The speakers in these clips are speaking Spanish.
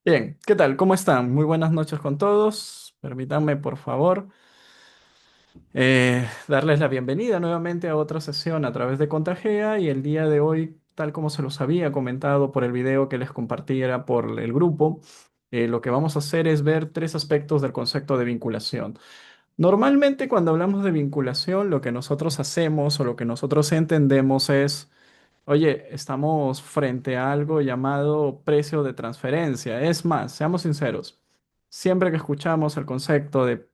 Bien, ¿qué tal? ¿Cómo están? Muy buenas noches con todos. Permítanme, por favor, darles la bienvenida nuevamente a otra sesión a través de Contagea y el día de hoy, tal como se los había comentado por el video que les compartiera por el grupo, lo que vamos a hacer es ver tres aspectos del concepto de vinculación. Normalmente cuando hablamos de vinculación, lo que nosotros hacemos o lo que nosotros entendemos es: oye, estamos frente a algo llamado precio de transferencia. Es más, seamos sinceros, siempre que escuchamos el concepto de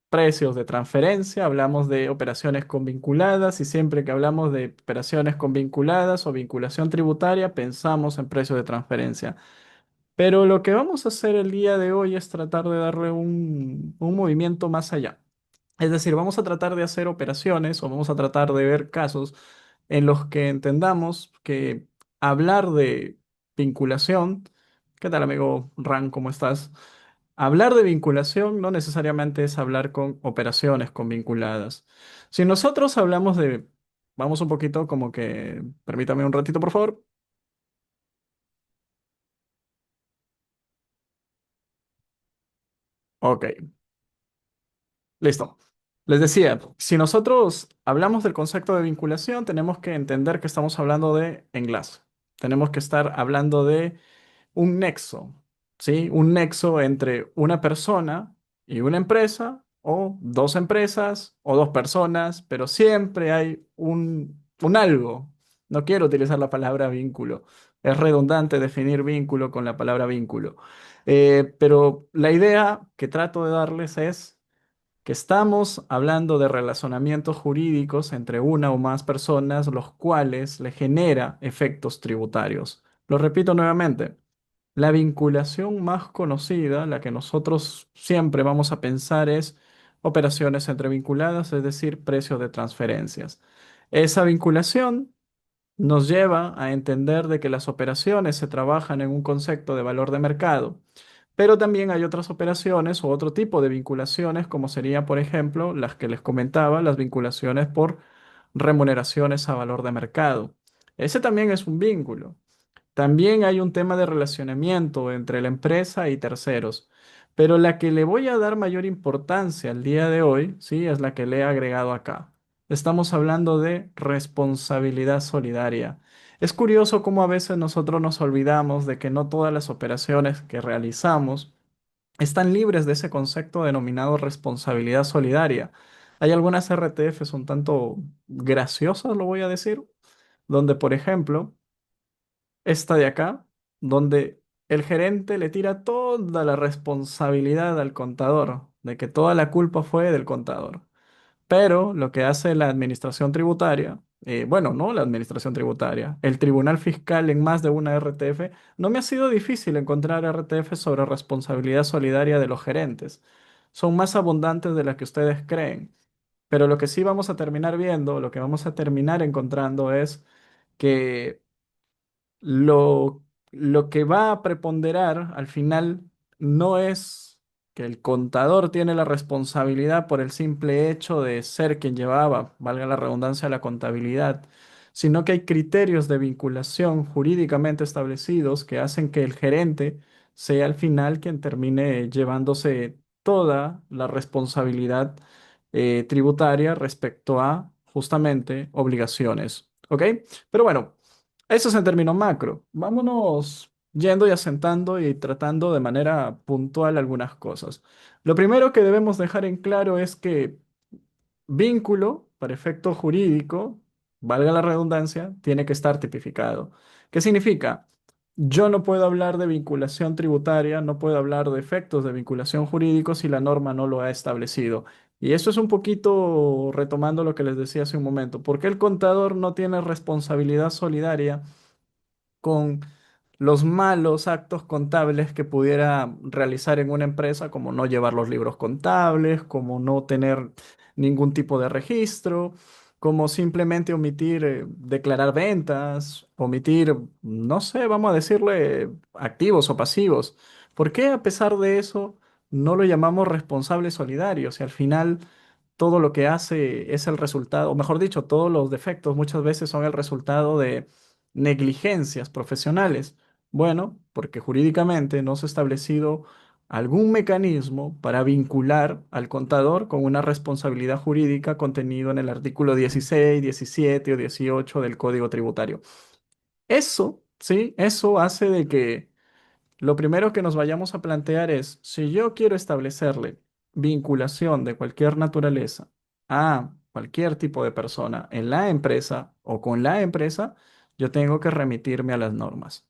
precios de transferencia, hablamos de operaciones con vinculadas, y siempre que hablamos de operaciones con vinculadas o vinculación tributaria, pensamos en precios de transferencia. Pero lo que vamos a hacer el día de hoy es tratar de darle un movimiento más allá. Es decir, vamos a tratar de hacer operaciones o vamos a tratar de ver casos en los que entendamos que hablar de vinculación. ¿Qué tal, amigo Ran? ¿Cómo estás? Hablar de vinculación no necesariamente es hablar con operaciones con vinculadas. Si nosotros hablamos de, vamos un poquito como que, permítame un ratito, por favor. Ok, listo. Les decía, si nosotros hablamos del concepto de vinculación, tenemos que entender que estamos hablando de enlace. Tenemos que estar hablando de un nexo, ¿sí? Un nexo entre una persona y una empresa, o dos empresas, o dos personas, pero siempre hay un algo. No quiero utilizar la palabra vínculo. Es redundante definir vínculo con la palabra vínculo. Pero la idea que trato de darles es que estamos hablando de relacionamientos jurídicos entre una o más personas, los cuales le genera efectos tributarios. Lo repito nuevamente. La vinculación más conocida, la que nosotros siempre vamos a pensar, es operaciones entre vinculadas, es decir, precios de transferencias. Esa vinculación nos lleva a entender de que las operaciones se trabajan en un concepto de valor de mercado, pero también hay otras operaciones o otro tipo de vinculaciones, como sería, por ejemplo, las que les comentaba, las vinculaciones por remuneraciones a valor de mercado. Ese también es un vínculo. También hay un tema de relacionamiento entre la empresa y terceros, pero la que le voy a dar mayor importancia al día de hoy, sí, es la que le he agregado acá. Estamos hablando de responsabilidad solidaria. Es curioso cómo a veces nosotros nos olvidamos de que no todas las operaciones que realizamos están libres de ese concepto denominado responsabilidad solidaria. Hay algunas RTFs un tanto graciosas, lo voy a decir, donde, por ejemplo, esta de acá, donde el gerente le tira toda la responsabilidad al contador, de que toda la culpa fue del contador. Pero lo que hace la administración tributaria, bueno, no la administración tributaria, el tribunal fiscal en más de una RTF, no me ha sido difícil encontrar RTF sobre responsabilidad solidaria de los gerentes. Son más abundantes de las que ustedes creen. Pero lo que sí vamos a terminar viendo, lo que vamos a terminar encontrando es que lo, lo que va a preponderar al final no es que el contador tiene la responsabilidad por el simple hecho de ser quien llevaba, valga la redundancia, la contabilidad, sino que hay criterios de vinculación jurídicamente establecidos que hacen que el gerente sea al final quien termine llevándose toda la responsabilidad tributaria respecto a justamente obligaciones. ¿Ok? Pero bueno. Eso es en términos macro. Vámonos yendo y asentando y tratando de manera puntual algunas cosas. Lo primero que debemos dejar en claro es que vínculo, para efecto jurídico, valga la redundancia, tiene que estar tipificado. ¿Qué significa? Yo no puedo hablar de vinculación tributaria, no puedo hablar de efectos de vinculación jurídico si la norma no lo ha establecido. Y eso es un poquito retomando lo que les decía hace un momento. ¿Por qué el contador no tiene responsabilidad solidaria con los malos actos contables que pudiera realizar en una empresa, como no llevar los libros contables, como no tener ningún tipo de registro, como simplemente omitir declarar ventas, omitir, no sé, vamos a decirle activos o pasivos? ¿Por qué a pesar de eso no lo llamamos responsable solidario? Si al final todo lo que hace es el resultado, o mejor dicho, todos los defectos muchas veces son el resultado de negligencias profesionales. Bueno, porque jurídicamente no se ha establecido algún mecanismo para vincular al contador con una responsabilidad jurídica contenido en el artículo 16, 17 o 18 del Código Tributario. Eso, sí, eso hace de que lo primero que nos vayamos a plantear es, si yo quiero establecerle vinculación de cualquier naturaleza a cualquier tipo de persona en la empresa o con la empresa, yo tengo que remitirme a las normas.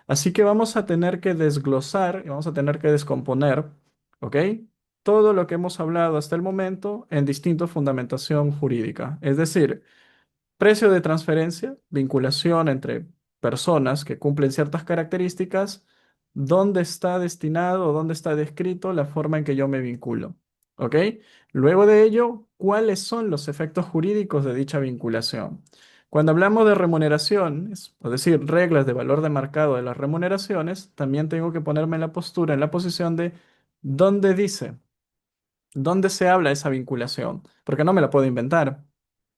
Así que vamos a tener que desglosar y vamos a tener que descomponer, ¿ok? Todo lo que hemos hablado hasta el momento en distinta fundamentación jurídica. Es decir, precio de transferencia, vinculación entre personas que cumplen ciertas características, dónde está destinado o dónde está descrito la forma en que yo me vinculo. ¿Ok? Luego de ello, ¿cuáles son los efectos jurídicos de dicha vinculación? Cuando hablamos de remuneraciones, es decir, reglas de valor de mercado de las remuneraciones, también tengo que ponerme en la postura, en la posición de dónde dice. ¿Dónde se habla esa vinculación? Porque no me la puedo inventar.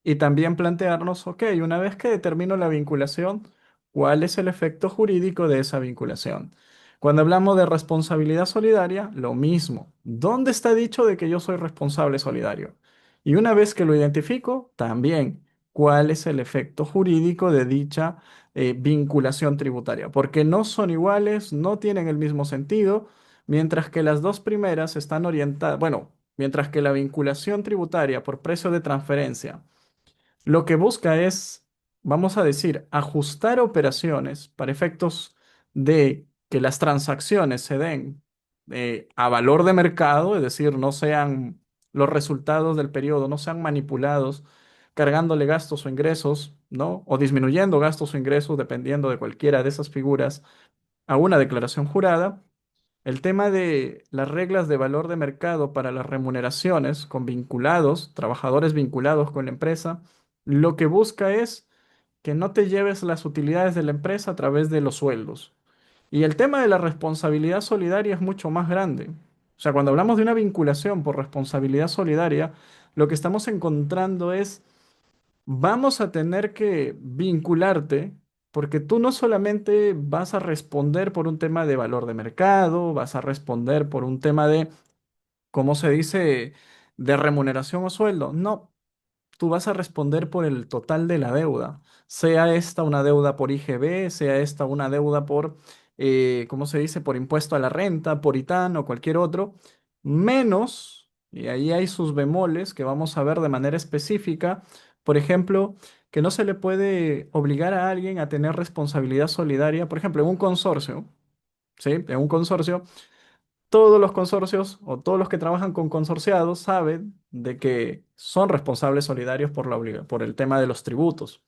Y también plantearnos, ok, una vez que determino la vinculación, ¿cuál es el efecto jurídico de esa vinculación? Cuando hablamos de responsabilidad solidaria, lo mismo. ¿Dónde está dicho de que yo soy responsable solidario? Y una vez que lo identifico, también, ¿cuál es el efecto jurídico de dicha vinculación tributaria? Porque no son iguales, no tienen el mismo sentido. Mientras que las dos primeras están orientadas, bueno, mientras que la vinculación tributaria por precio de transferencia lo que busca es, vamos a decir, ajustar operaciones para efectos de que las transacciones se den a valor de mercado, es decir, no sean los resultados del periodo, no sean manipulados, cargándole gastos o ingresos, ¿no? O disminuyendo gastos o ingresos, dependiendo de cualquiera de esas figuras, a una declaración jurada. El tema de las reglas de valor de mercado para las remuneraciones con vinculados, trabajadores vinculados con la empresa, lo que busca es que no te lleves las utilidades de la empresa a través de los sueldos. Y el tema de la responsabilidad solidaria es mucho más grande. O sea, cuando hablamos de una vinculación por responsabilidad solidaria, lo que estamos encontrando es vamos a tener que vincularte porque tú no solamente vas a responder por un tema de valor de mercado, vas a responder por un tema de, ¿cómo se dice?, de remuneración o sueldo. No, tú vas a responder por el total de la deuda, sea esta una deuda por IGB, sea esta una deuda por, ¿cómo se dice?, por impuesto a la renta, por ITAN o cualquier otro, menos, y ahí hay sus bemoles que vamos a ver de manera específica, por ejemplo, que no se le puede obligar a alguien a tener responsabilidad solidaria, por ejemplo, en un consorcio, ¿sí? En un consorcio todos los consorcios o todos los que trabajan con consorciados saben de que son responsables solidarios por por el tema de los tributos,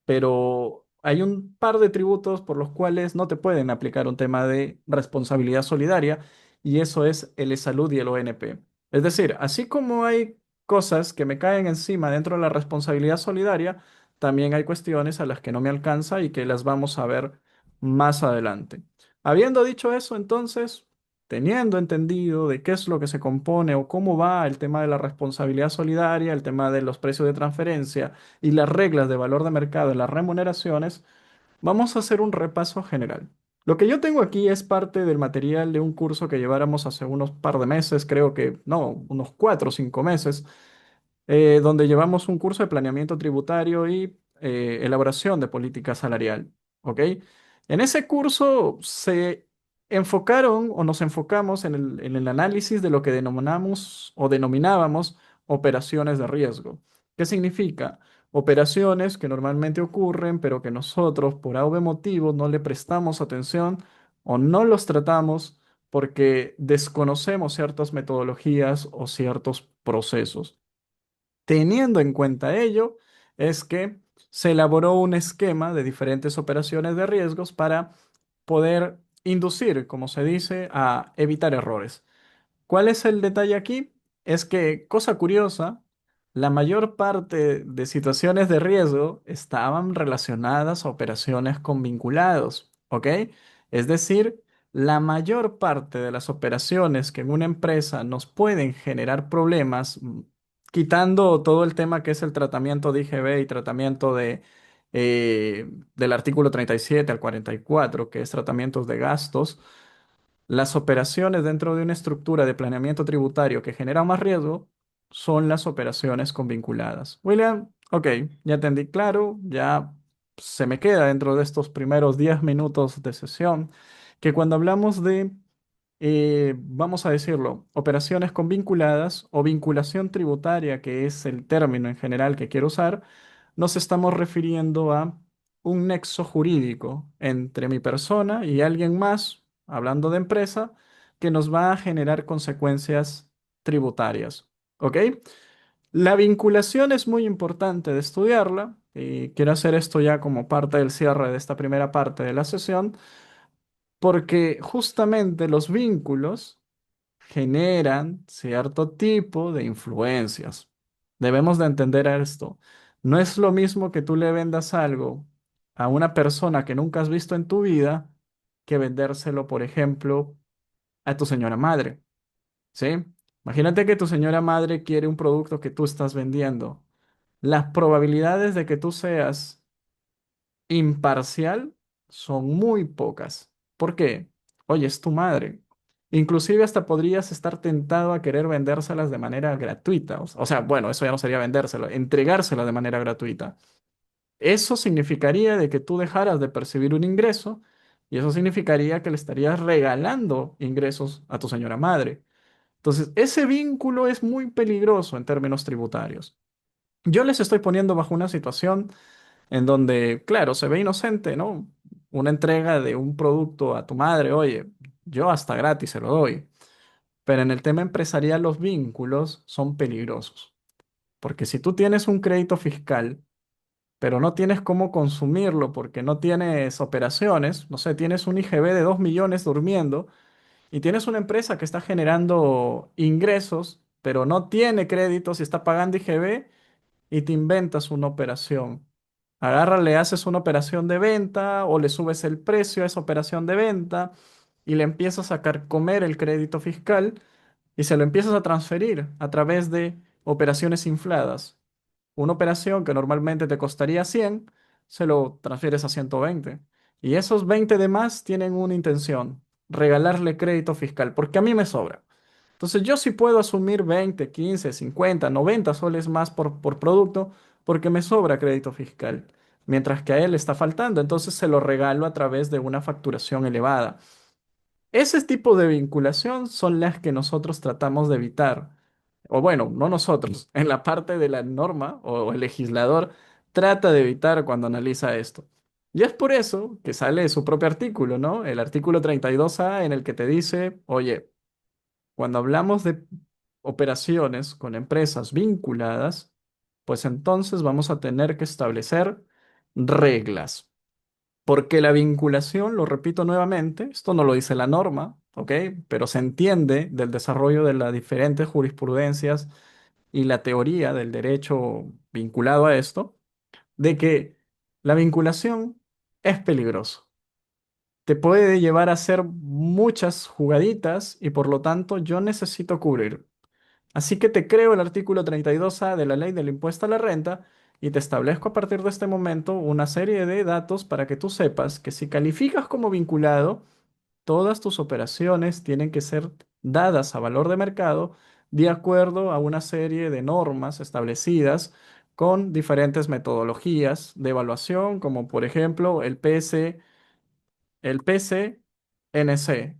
pero hay un par de tributos por los cuales no te pueden aplicar un tema de responsabilidad solidaria y eso es el salud y el ONP. Es decir, así como hay cosas que me caen encima dentro de la responsabilidad solidaria, también hay cuestiones a las que no me alcanza y que las vamos a ver más adelante. Habiendo dicho eso, entonces, teniendo entendido de qué es lo que se compone o cómo va el tema de la responsabilidad solidaria, el tema de los precios de transferencia, y las reglas de valor de mercado en las remuneraciones, vamos a hacer un repaso general. Lo que yo tengo aquí es parte del material de un curso que lleváramos hace unos par de meses, creo que, no, unos 4 o 5 meses, donde llevamos un curso de planeamiento tributario y elaboración de política salarial. ¿Ok? En ese curso se enfocaron o nos enfocamos en el análisis de lo que denominamos o denominábamos operaciones de riesgo. ¿Qué significa? Operaciones que normalmente ocurren, pero que nosotros por algún motivo no le prestamos atención o no los tratamos porque desconocemos ciertas metodologías o ciertos procesos. Teniendo en cuenta ello, es que se elaboró un esquema de diferentes operaciones de riesgos para poder inducir, como se dice, a evitar errores. ¿Cuál es el detalle aquí? Es que, cosa curiosa, la mayor parte de situaciones de riesgo estaban relacionadas a operaciones con vinculados, ¿ok? Es decir, la mayor parte de las operaciones que en una empresa nos pueden generar problemas, quitando todo el tema que es el tratamiento de IGB y tratamiento del artículo 37 al 44, que es tratamientos de gastos, las operaciones dentro de una estructura de planeamiento tributario que genera más riesgo son las operaciones con vinculadas. William, ok, ya entendí claro, ya se me queda dentro de estos primeros 10 minutos de sesión que cuando hablamos de, vamos a decirlo, operaciones con vinculadas o vinculación tributaria, que es el término en general que quiero usar, nos estamos refiriendo a un nexo jurídico entre mi persona y alguien más, hablando de empresa, que nos va a generar consecuencias tributarias. ¿Ok? La vinculación es muy importante de estudiarla y quiero hacer esto ya como parte del cierre de esta primera parte de la sesión, porque justamente los vínculos generan cierto tipo de influencias. Debemos de entender esto. No es lo mismo que tú le vendas algo a una persona que nunca has visto en tu vida que vendérselo, por ejemplo, a tu señora madre, ¿sí? Imagínate que tu señora madre quiere un producto que tú estás vendiendo. Las probabilidades de que tú seas imparcial son muy pocas. ¿Por qué? Oye, es tu madre. Inclusive hasta podrías estar tentado a querer vendérselas de manera gratuita. O sea, bueno, eso ya no sería vendérselo, entregárselas de manera gratuita. Eso significaría de que tú dejaras de percibir un ingreso y eso significaría que le estarías regalando ingresos a tu señora madre. Entonces, ese vínculo es muy peligroso en términos tributarios. Yo les estoy poniendo bajo una situación en donde, claro, se ve inocente, ¿no? Una entrega de un producto a tu madre, oye, yo hasta gratis se lo doy. Pero en el tema empresarial los vínculos son peligrosos, porque si tú tienes un crédito fiscal, pero no tienes cómo consumirlo porque no tienes operaciones, no sé, tienes un IGB de 2 millones durmiendo y tienes una empresa que está generando ingresos, pero no tiene créditos y está pagando IGB, y te inventas una operación. Agarra, le haces una operación de venta o le subes el precio a esa operación de venta y le empiezas a comer el crédito fiscal y se lo empiezas a transferir a través de operaciones infladas. Una operación que normalmente te costaría 100, se lo transfieres a 120. Y esos 20 de más tienen una intención, regalarle crédito fiscal, porque a mí me sobra. Entonces yo sí puedo asumir 20, 15, 50, 90 soles más por producto porque me sobra crédito fiscal, mientras que a él le está faltando. Entonces se lo regalo a través de una facturación elevada. Ese tipo de vinculación son las que nosotros tratamos de evitar. O bueno, no nosotros, en la parte de la norma o el legislador trata de evitar cuando analiza esto. Y es por eso que sale su propio artículo, ¿no? El artículo 32A en el que te dice, oye, cuando hablamos de operaciones con empresas vinculadas, pues entonces vamos a tener que establecer reglas. Porque la vinculación, lo repito nuevamente, esto no lo dice la norma, ¿ok? Pero se entiende del desarrollo de las diferentes jurisprudencias y la teoría del derecho vinculado a esto, de que la vinculación es peligroso. Te puede llevar a hacer muchas jugaditas y por lo tanto yo necesito cubrir. Así que te creo el artículo 32A de la ley del impuesto a la renta y te establezco a partir de este momento una serie de datos para que tú sepas que si calificas como vinculado, todas tus operaciones tienen que ser dadas a valor de mercado de acuerdo a una serie de normas establecidas con diferentes metodologías de evaluación, como por ejemplo el PCNC.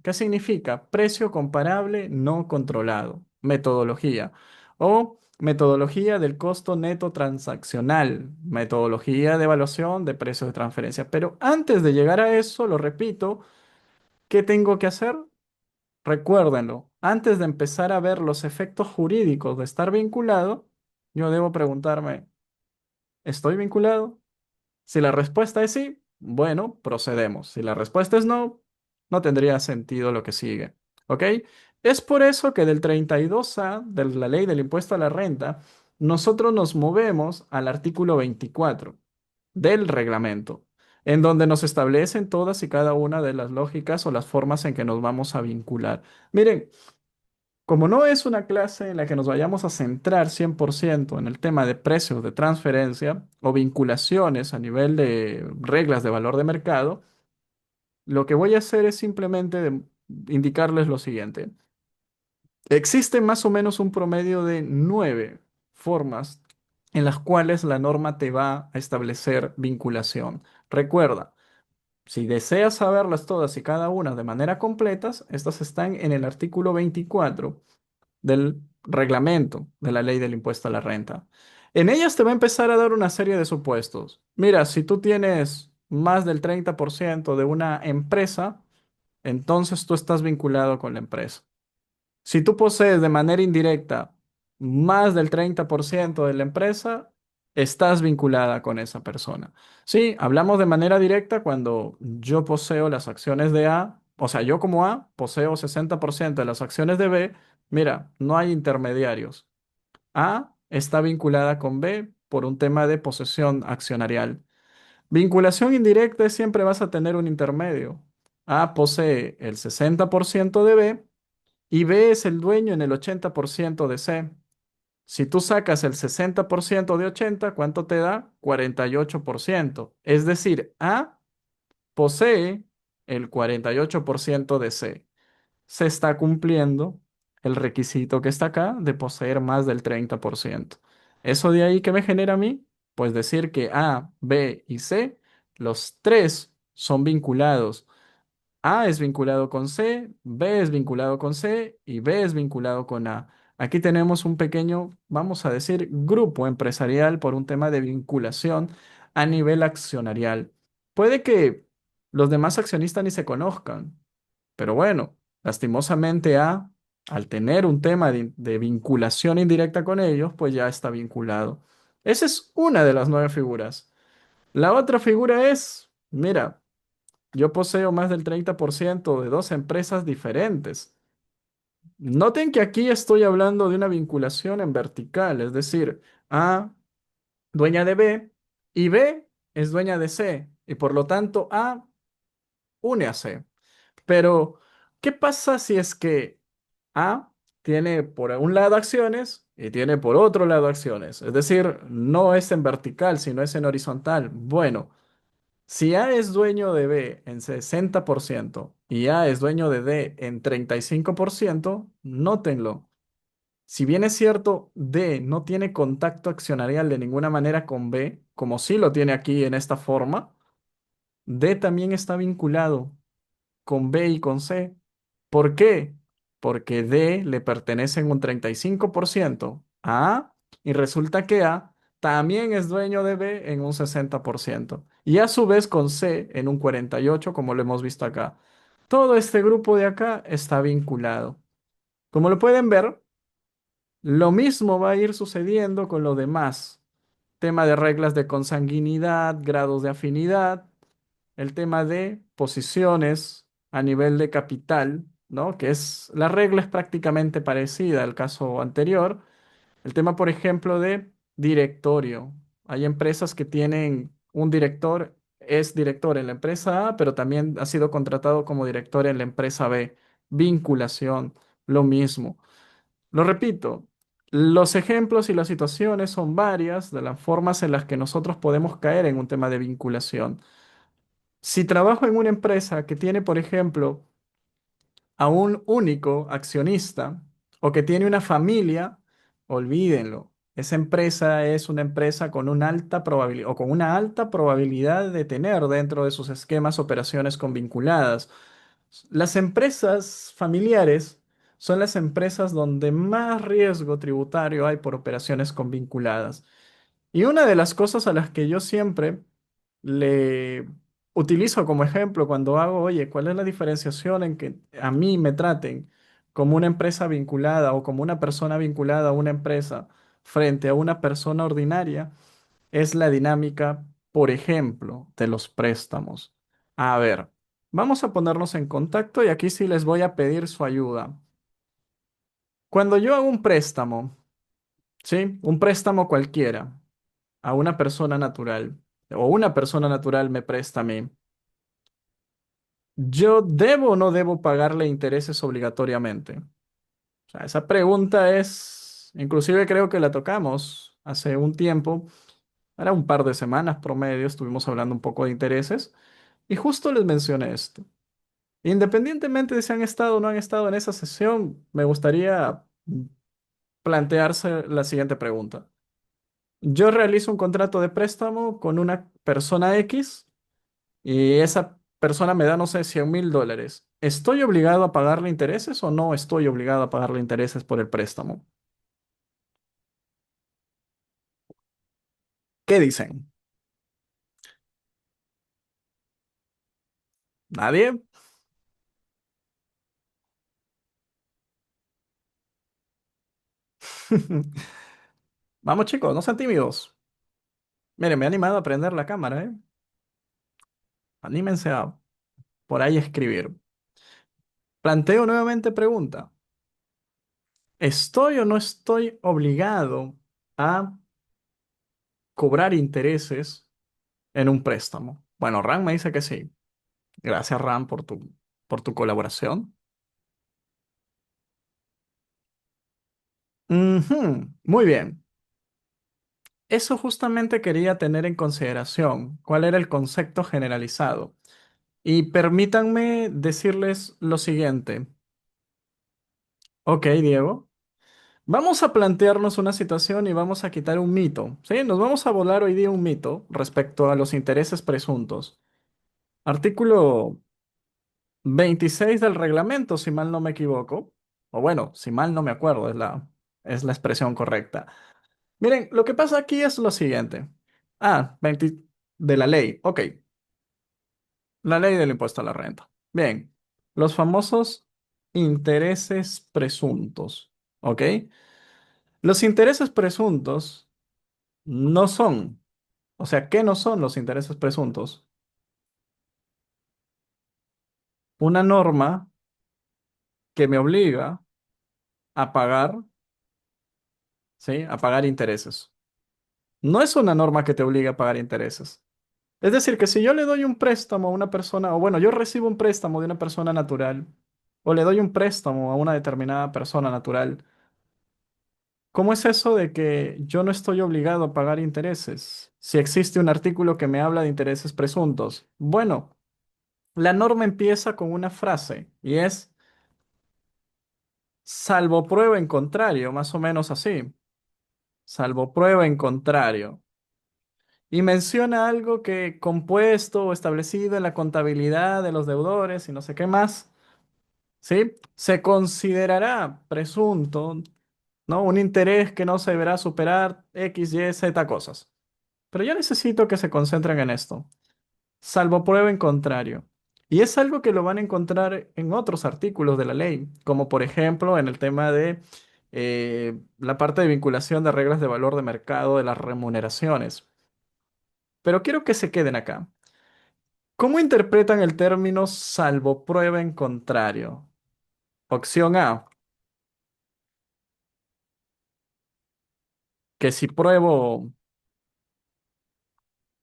¿Qué significa? Precio comparable no controlado. Metodología. O metodología del costo neto transaccional. Metodología de evaluación de precios de transferencia. Pero antes de llegar a eso, lo repito, ¿qué tengo que hacer? Recuérdenlo. Antes de empezar a ver los efectos jurídicos de estar vinculado, yo debo preguntarme, ¿estoy vinculado? Si la respuesta es sí, bueno, procedemos. Si la respuesta es no, no tendría sentido lo que sigue. ¿Ok? Es por eso que del 32A de la ley del impuesto a la renta, nosotros nos movemos al artículo 24 del reglamento, en donde nos establecen todas y cada una de las lógicas o las formas en que nos vamos a vincular. Miren, Como no es una clase en la que nos vayamos a centrar 100% en el tema de precios de transferencia o vinculaciones a nivel de reglas de valor de mercado, lo que voy a hacer es simplemente indicarles lo siguiente. Existe más o menos un promedio de 9 formas en las cuales la norma te va a establecer vinculación. Recuerda, si deseas saberlas todas y cada una de manera completas, estas están en el artículo 24 del reglamento de la ley del impuesto a la renta. En ellas te va a empezar a dar una serie de supuestos. Mira, si tú tienes más del 30% de una empresa, entonces tú estás vinculado con la empresa. Si tú posees de manera indirecta más del 30% de la empresa, estás vinculada con esa persona. Sí, hablamos de manera directa cuando yo poseo las acciones de A, o sea, yo como A poseo 60% de las acciones de B. Mira, no hay intermediarios. A está vinculada con B por un tema de posesión accionarial. Vinculación indirecta es siempre vas a tener un intermedio. A posee el 60% de B y B es el dueño en el 80% de C. Si tú sacas el 60% de 80, ¿cuánto te da? 48%. Es decir, A posee el 48% de C. Se está cumpliendo el requisito que está acá de poseer más del 30%. ¿Eso de ahí qué me genera a mí? Pues decir que A, B y C, los tres son vinculados. A es vinculado con C, B es vinculado con C y B es vinculado con A. Aquí tenemos un pequeño, vamos a decir, grupo empresarial por un tema de vinculación a nivel accionarial. Puede que los demás accionistas ni se conozcan, pero bueno, lastimosamente A, al tener un tema de vinculación indirecta con ellos, pues ya está vinculado. Esa es una de las 9 figuras. La otra figura es, mira, yo poseo más del 30% de dos empresas diferentes. Noten que aquí estoy hablando de una vinculación en vertical, es decir, A dueña de B y B es dueña de C y por lo tanto A une a C. Pero, ¿qué pasa si es que A tiene por un lado acciones y tiene por otro lado acciones? Es decir, no es en vertical, sino es en horizontal. Bueno. Si A es dueño de B en 60% y A es dueño de D en 35%, nótenlo. Si bien es cierto, D no tiene contacto accionarial de ninguna manera con B, como sí lo tiene aquí en esta forma, D también está vinculado con B y con C. ¿Por qué? Porque D le pertenecen un 35% a A y resulta que A también es dueño de B en un 60% y a su vez con C en un 48% como lo hemos visto acá. Todo este grupo de acá está vinculado. Como lo pueden ver, lo mismo va a ir sucediendo con lo demás. Tema de reglas de consanguinidad, grados de afinidad, el tema de posiciones a nivel de capital, ¿no? Que es, la regla es prácticamente parecida al caso anterior. El tema, por ejemplo, de directorio. Hay empresas que tienen un director, es director en la empresa A, pero también ha sido contratado como director en la empresa B. Vinculación, lo mismo. Lo repito, los ejemplos y las situaciones son varias de las formas en las que nosotros podemos caer en un tema de vinculación. Si trabajo en una empresa que tiene, por ejemplo, a un único accionista o que tiene una familia, olvídenlo. Esa empresa es una empresa con una alta probabilidad o con una alta probabilidad de tener dentro de sus esquemas operaciones con vinculadas. Las empresas familiares son las empresas donde más riesgo tributario hay por operaciones con vinculadas. Y una de las cosas a las que yo siempre le utilizo como ejemplo cuando hago, oye, ¿cuál es la diferenciación en que a mí me traten como una empresa vinculada o como una persona vinculada a una empresa frente a una persona ordinaria? Es la dinámica, por ejemplo, de los préstamos. A ver, vamos a ponernos en contacto y aquí sí les voy a pedir su ayuda. Cuando yo hago un préstamo, ¿sí? Un préstamo cualquiera a una persona natural o una persona natural me presta a mí, ¿yo debo o no debo pagarle intereses obligatoriamente? O sea, esa pregunta es, inclusive creo que la tocamos hace un tiempo, era un par de semanas promedio, estuvimos hablando un poco de intereses y justo les mencioné esto. Independientemente de si han estado o no han estado en esa sesión, me gustaría plantearse la siguiente pregunta. Yo realizo un contrato de préstamo con una persona X y esa persona me da, no sé, $100,000. ¿Estoy obligado a pagarle intereses o no estoy obligado a pagarle intereses por el préstamo? ¿Qué dicen? ¿Nadie? Vamos chicos, no sean tímidos. Miren, me he animado a prender la cámara, ¿eh? Anímense a por ahí escribir. Planteo nuevamente pregunta. ¿Estoy o no estoy obligado a cobrar intereses en un préstamo? Bueno, Ram me dice que sí. Gracias, Ram, por tu colaboración. Ujú, muy bien. Eso justamente quería tener en consideración. ¿Cuál era el concepto generalizado? Y permítanme decirles lo siguiente. Ok, Diego. Vamos a plantearnos una situación y vamos a quitar un mito, ¿sí? Nos vamos a volar hoy día un mito respecto a los intereses presuntos. Artículo 26 del reglamento, si mal no me equivoco, o bueno, si mal no me acuerdo, es la expresión correcta. Miren, lo que pasa aquí es lo siguiente. 20 de la ley, ok, la ley del impuesto a la renta. Bien, los famosos intereses presuntos, ¿ok? Los intereses presuntos no son, o sea, ¿qué no son los intereses presuntos? Una norma que me obliga a pagar, ¿sí? A pagar intereses. No es una norma que te obliga a pagar intereses. Es decir, que si yo le doy un préstamo a una persona, o bueno, yo recibo un préstamo de una persona natural, o le doy un préstamo a una determinada persona natural, ¿cómo es eso de que yo no estoy obligado a pagar intereses? Si existe un artículo que me habla de intereses presuntos. Bueno, la norma empieza con una frase y es salvo prueba en contrario, más o menos así. Salvo prueba en contrario. Y menciona algo que compuesto o establecido en la contabilidad de los deudores y no sé qué más, ¿sí? Se considerará presunto, ¿no? Un interés que no se deberá superar X, Y, Z cosas. Pero yo necesito que se concentren en esto, salvo prueba en contrario. Y es algo que lo van a encontrar en otros artículos de la ley, como por ejemplo en el tema de la parte de vinculación de reglas de valor de mercado de las remuneraciones. Pero quiero que se queden acá. ¿Cómo interpretan el término salvo prueba en contrario? Opción A, que si pruebo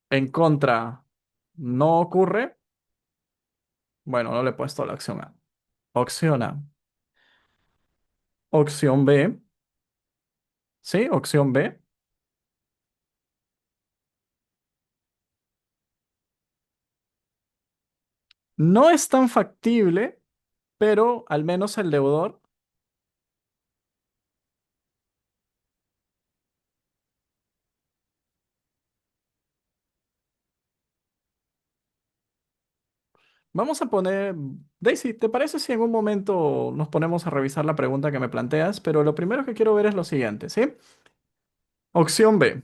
en contra no ocurre. Bueno, no le he puesto la opción A. Opción A. Opción B. Sí, opción B. No es tan factible, pero al menos el deudor. Vamos a poner, Daisy, ¿te parece si en un momento nos ponemos a revisar la pregunta que me planteas? Pero lo primero que quiero ver es lo siguiente, ¿sí? Opción B,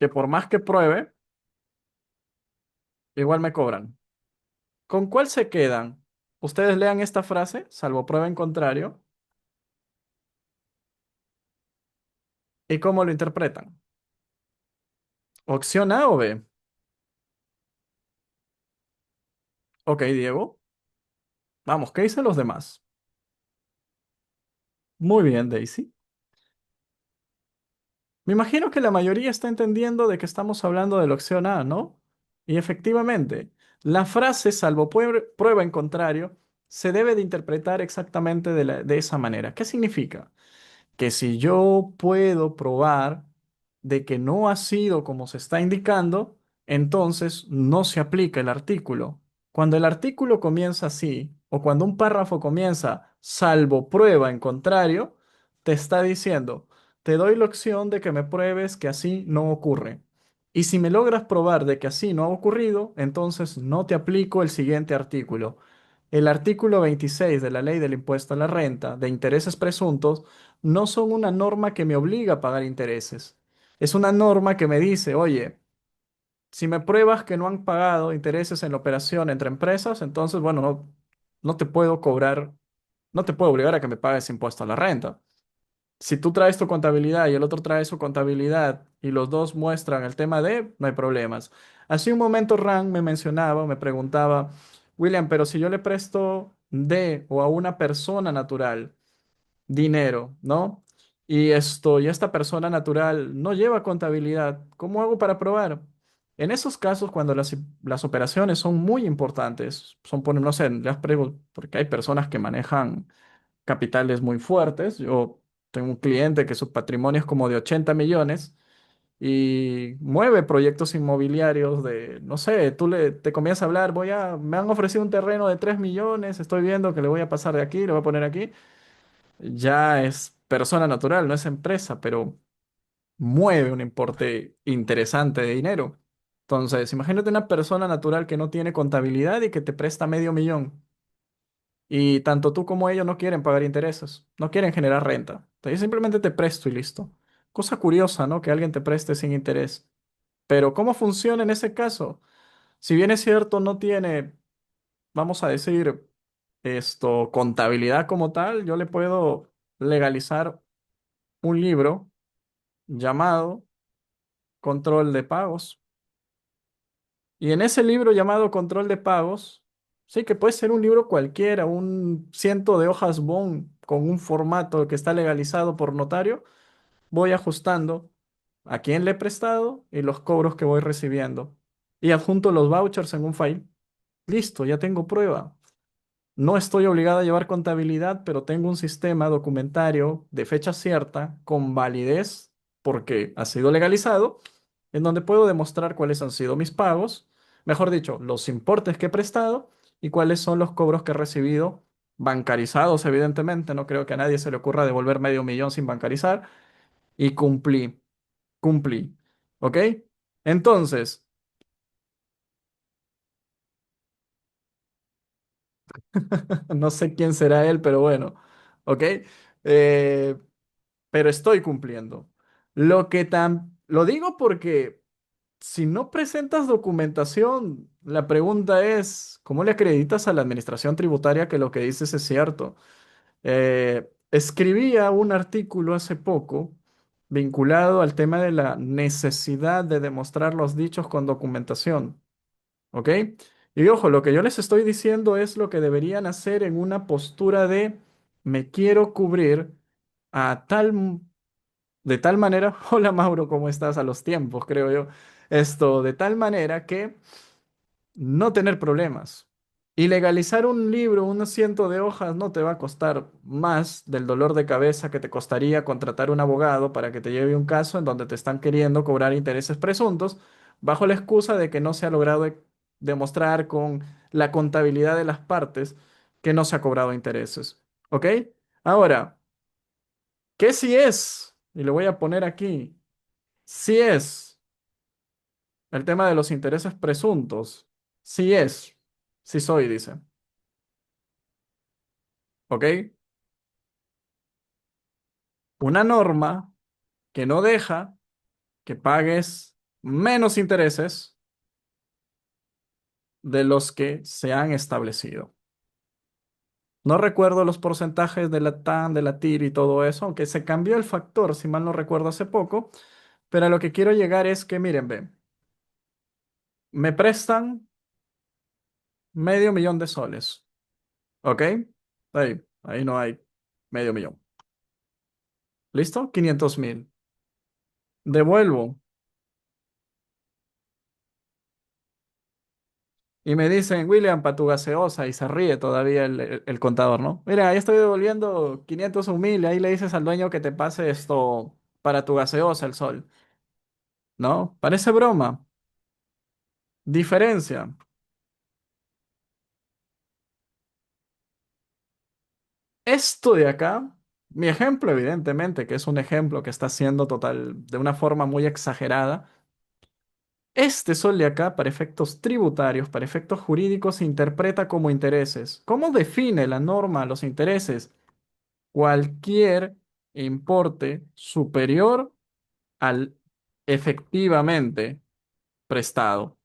que por más que pruebe, igual me cobran. ¿Con cuál se quedan? Ustedes lean esta frase, salvo prueba en contrario, y cómo lo interpretan. Opción A o B. Ok, Diego. Vamos, ¿qué dicen los demás? Muy bien, Daisy. Me imagino que la mayoría está entendiendo de que estamos hablando de la opción A, ¿no? Y efectivamente, la frase salvo prueba en contrario se debe de interpretar exactamente de esa manera. ¿Qué significa? Que si yo puedo probar de que no ha sido como se está indicando, entonces no se aplica el artículo. Cuando el artículo comienza así, o cuando un párrafo comienza salvo prueba en contrario, te está diciendo, te doy la opción de que me pruebes que así no ocurre. Y si me logras probar de que así no ha ocurrido, entonces no te aplico el siguiente artículo. El artículo 26 de la Ley del Impuesto a la Renta de intereses presuntos no son una norma que me obliga a pagar intereses. Es una norma que me dice, oye, si me pruebas que no han pagado intereses en la operación entre empresas, entonces, bueno, no te puedo cobrar, no te puedo obligar a que me pagues impuesto a la renta. Si tú traes tu contabilidad y el otro trae su contabilidad y los dos muestran el tema de, no hay problemas. Hace un momento Ran me mencionaba, me preguntaba, William, pero si yo le presto de o a una persona natural, dinero, ¿no? Y esta persona natural no lleva contabilidad. ¿Cómo hago para probar? En esos casos, cuando las operaciones son muy importantes, son, por, no sé, porque hay personas que manejan capitales muy fuertes. Yo tengo un cliente que su patrimonio es como de 80 millones y mueve proyectos inmobiliarios de, no sé, te comienzas a hablar, me han ofrecido un terreno de 3 millones, estoy viendo que le voy a pasar de aquí, le voy a poner aquí. Ya es persona natural, no es empresa, pero mueve un importe interesante de dinero. Entonces, imagínate una persona natural que no tiene contabilidad y que te presta medio millón. Y tanto tú como ellos no quieren pagar intereses, no quieren generar renta. Entonces, simplemente te presto y listo. Cosa curiosa, ¿no? Que alguien te preste sin interés. Pero ¿cómo funciona en ese caso? Si bien es cierto, no tiene, vamos a decir, contabilidad como tal, yo le puedo legalizar un libro llamado Control de Pagos. Y en ese libro llamado Control de Pagos, sí que puede ser un libro cualquiera, un ciento de hojas bond con un formato que está legalizado por notario, voy ajustando a quién le he prestado y los cobros que voy recibiendo. Y adjunto los vouchers en un file. Listo, ya tengo prueba. No estoy obligado a llevar contabilidad, pero tengo un sistema documentario de fecha cierta, con validez, porque ha sido legalizado, en donde puedo demostrar cuáles han sido mis pagos, mejor dicho, los importes que he prestado y cuáles son los cobros que he recibido, bancarizados, evidentemente. No creo que a nadie se le ocurra devolver medio millón sin bancarizar. Y cumplí. ¿Ok? Entonces, no sé quién será él, pero bueno. ¿Ok? Eh, pero estoy cumpliendo. Lo digo porque si no presentas documentación, la pregunta es, ¿cómo le acreditas a la administración tributaria que lo que dices es cierto? Escribía un artículo hace poco vinculado al tema de la necesidad de demostrar los dichos con documentación, ¿ok? Y ojo, lo que yo les estoy diciendo es lo que deberían hacer en una postura de me quiero cubrir a de tal manera, hola Mauro, ¿cómo estás a los tiempos, creo yo? De tal manera que no tener problemas. Y legalizar un libro, un ciento de hojas, no te va a costar más del dolor de cabeza que te costaría contratar un abogado para que te lleve un caso en donde te están queriendo cobrar intereses presuntos, bajo la excusa de que no se ha logrado demostrar con la contabilidad de las partes que no se ha cobrado intereses. ¿Ok? Ahora, ¿qué si es? Y le voy a poner aquí. Si es el tema de los intereses presuntos. Si es. Si soy, dice. ¿Ok? Una norma que no deja que pagues menos intereses de los que se han establecido. No recuerdo los porcentajes de la TAN, de la TIR y todo eso, aunque se cambió el factor, si mal no recuerdo, hace poco. Pero a lo que quiero llegar es que, miren, ven, me prestan medio millón de soles. ¿Ok? Ahí no hay medio millón. ¿Listo? 500.000. Devuelvo Y me dicen, William, para tu gaseosa, y se ríe todavía el contador, ¿no? Mira, ahí estoy devolviendo 500 o 1000, ahí le dices al dueño que te pase esto para tu gaseosa, el sol, ¿no? Parece broma. Diferencia. Esto de acá, mi ejemplo, evidentemente, que es un ejemplo que está siendo total, de una forma muy exagerada. Este sol de acá, para efectos tributarios, para efectos jurídicos, se interpreta como intereses. ¿Cómo define la norma los intereses? Cualquier importe superior al efectivamente prestado.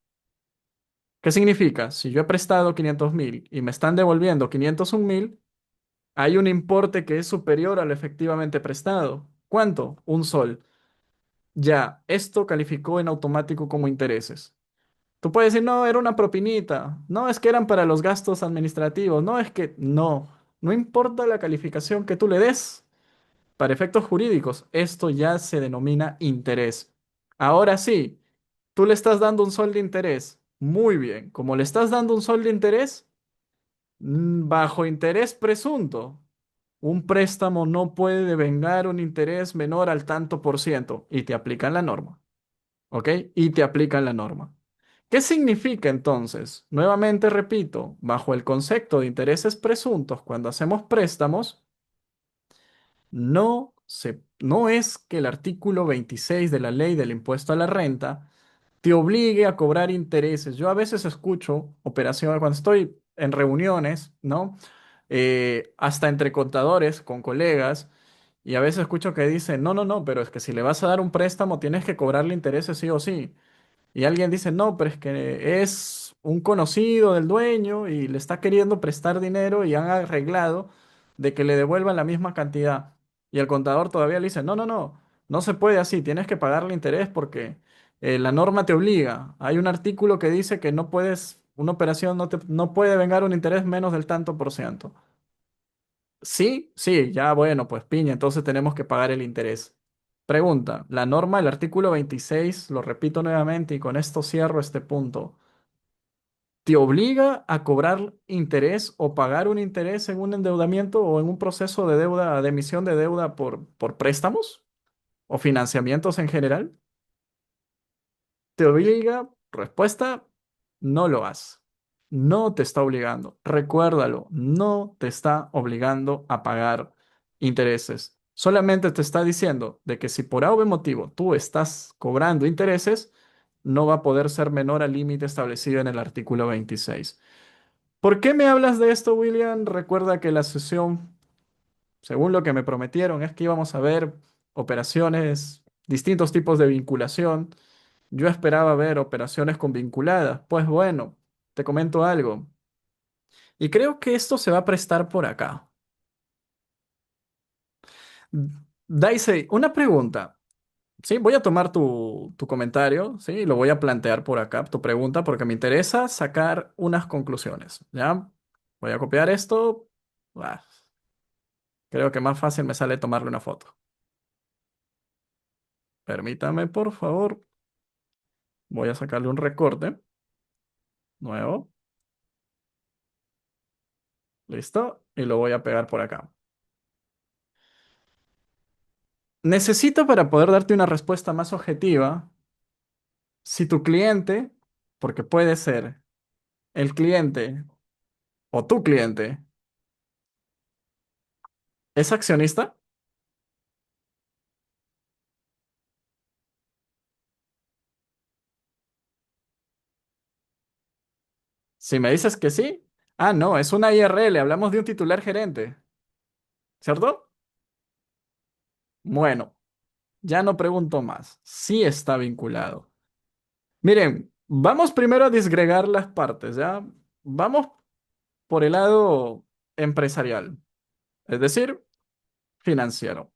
¿Qué significa? Si yo he prestado 500.000 y me están devolviendo 501.000, hay un importe que es superior al efectivamente prestado. ¿Cuánto? Un sol. Ya, esto calificó en automático como intereses. Tú puedes decir, no, era una propinita. No, es que eran para los gastos administrativos. No, es que no. No importa la calificación que tú le des. Para efectos jurídicos, esto ya se denomina interés. Ahora sí, tú le estás dando un sol de interés. Muy bien. Como le estás dando un sol de interés, bajo interés presunto, un préstamo no puede devengar un interés menor al tanto por ciento y te aplican la norma. ¿Ok? Y te aplican la norma. ¿Qué significa entonces? Nuevamente repito, bajo el concepto de intereses presuntos, cuando hacemos préstamos, no es que el artículo 26 de la ley del impuesto a la renta te obligue a cobrar intereses. Yo a veces escucho operaciones, cuando estoy en reuniones, ¿no? Hasta entre contadores, con colegas, y a veces escucho que dicen, no, no, no, pero es que si le vas a dar un préstamo tienes que cobrarle intereses sí o sí. Y alguien dice, no, pero es que es un conocido del dueño y le está queriendo prestar dinero y han arreglado de que le devuelvan la misma cantidad. Y el contador todavía le dice, no, no, no, no se puede así, tienes que pagarle interés porque la norma te obliga. Hay un artículo que dice que no puedes, una operación no puede vengar un interés menos del tanto por ciento. Sí, sí, ya bueno, pues piña, entonces tenemos que pagar el interés. Pregunta, la norma del artículo 26, lo repito nuevamente y con esto cierro este punto, ¿te obliga a cobrar interés o pagar un interés en un endeudamiento o en un proceso de deuda, de emisión de deuda por préstamos o financiamientos en general? ¿Te obliga? Respuesta, no lo hace. No te está obligando. Recuérdalo, no te está obligando a pagar intereses. Solamente te está diciendo de que si por algún motivo tú estás cobrando intereses, no va a poder ser menor al límite establecido en el artículo 26. ¿Por qué me hablas de esto, William? Recuerda que la sesión, según lo que me prometieron, es que íbamos a ver operaciones, distintos tipos de vinculación. Yo esperaba ver operaciones con vinculadas. Pues bueno, te comento algo. Y creo que esto se va a prestar por acá. Daisy, una pregunta. Sí, voy a tomar tu comentario, sí, y lo voy a plantear por acá, tu pregunta, porque me interesa sacar unas conclusiones. ¿Ya? Voy a copiar esto. Ah, creo que más fácil me sale tomarle una foto. Permítame, por favor. Voy a sacarle un recorte nuevo. Listo. Y lo voy a pegar por acá. Necesito para poder darte una respuesta más objetiva, si tu cliente, porque puede ser el cliente o tu cliente, es accionista. Si me dices que sí, no, es una IRL, hablamos de un titular gerente, ¿cierto? Bueno, ya no pregunto más. Sí está vinculado. Miren, vamos primero a disgregar las partes, ¿ya? Vamos por el lado empresarial, es decir, financiero.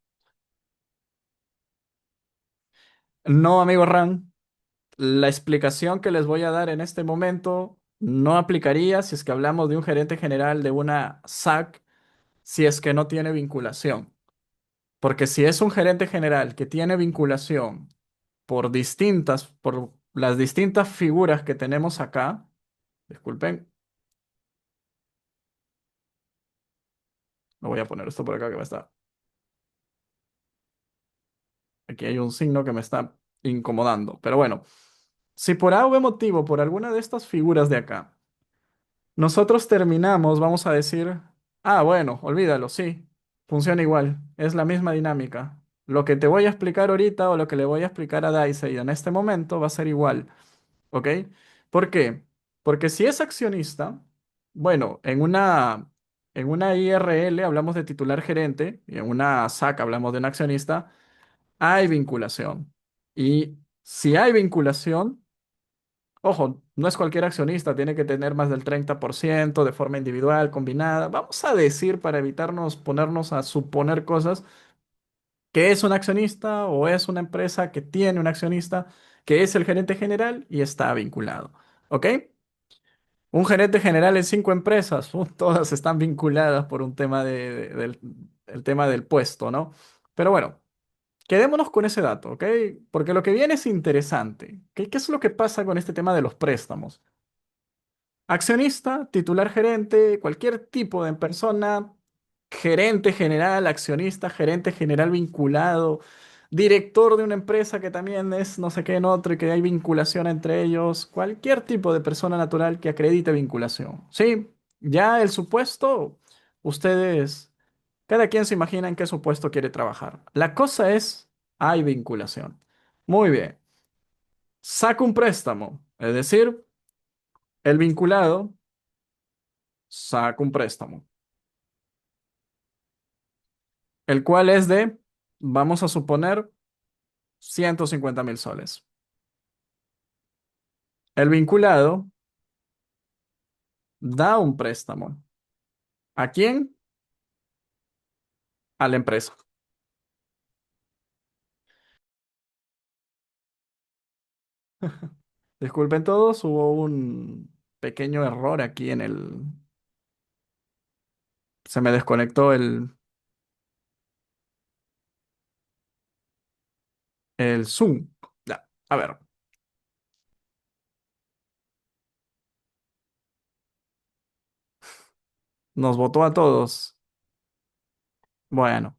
No, amigo Ran. La explicación que les voy a dar en este momento no aplicaría si es que hablamos de un gerente general de una SAC, si es que no tiene vinculación. Porque si es un gerente general que tiene vinculación por las distintas figuras que tenemos acá, Disculpen, no voy a poner esto por acá que me está. Aquí hay un signo que me está incomodando. Pero bueno, si por algún motivo, por alguna de estas figuras de acá, nosotros terminamos, vamos a decir, ah, bueno, olvídalo, sí, funciona igual, es la misma dinámica. Lo que te voy a explicar ahorita o lo que le voy a explicar a Daisy en este momento va a ser igual, ¿ok? ¿Por qué? Porque si es accionista, bueno, en una IRL hablamos de titular gerente y en una SAC hablamos de un accionista, hay vinculación. Y si hay vinculación, ojo, no es cualquier accionista, tiene que tener más del 30% de forma individual, combinada. Vamos a decir, para evitarnos ponernos a suponer cosas, que es un accionista o es una empresa que tiene un accionista, que es el gerente general y está vinculado. ¿Ok? Un gerente general en 5 empresas, todas están vinculadas por un tema del el tema del puesto, ¿no? Pero bueno. Quedémonos con ese dato, ¿ok? Porque lo que viene es interesante. ¿Qué es lo que pasa con este tema de los préstamos? Accionista, titular gerente, cualquier tipo de persona, gerente general, accionista, gerente general vinculado, director de una empresa que también es no sé qué en otro y que hay vinculación entre ellos, cualquier tipo de persona natural que acredite vinculación. Sí, ya el supuesto, ustedes, cada quien se imagina en qué supuesto quiere trabajar. La cosa es, hay vinculación. Muy bien, saca un préstamo, es decir, el vinculado saca un préstamo, el cual es de, vamos a suponer, 150.000 soles. El vinculado da un préstamo. ¿A quién? A la empresa. Disculpen todos, hubo un pequeño error aquí en el... Se me desconectó el Zoom. Ya, a ver, nos votó a todos. Bueno.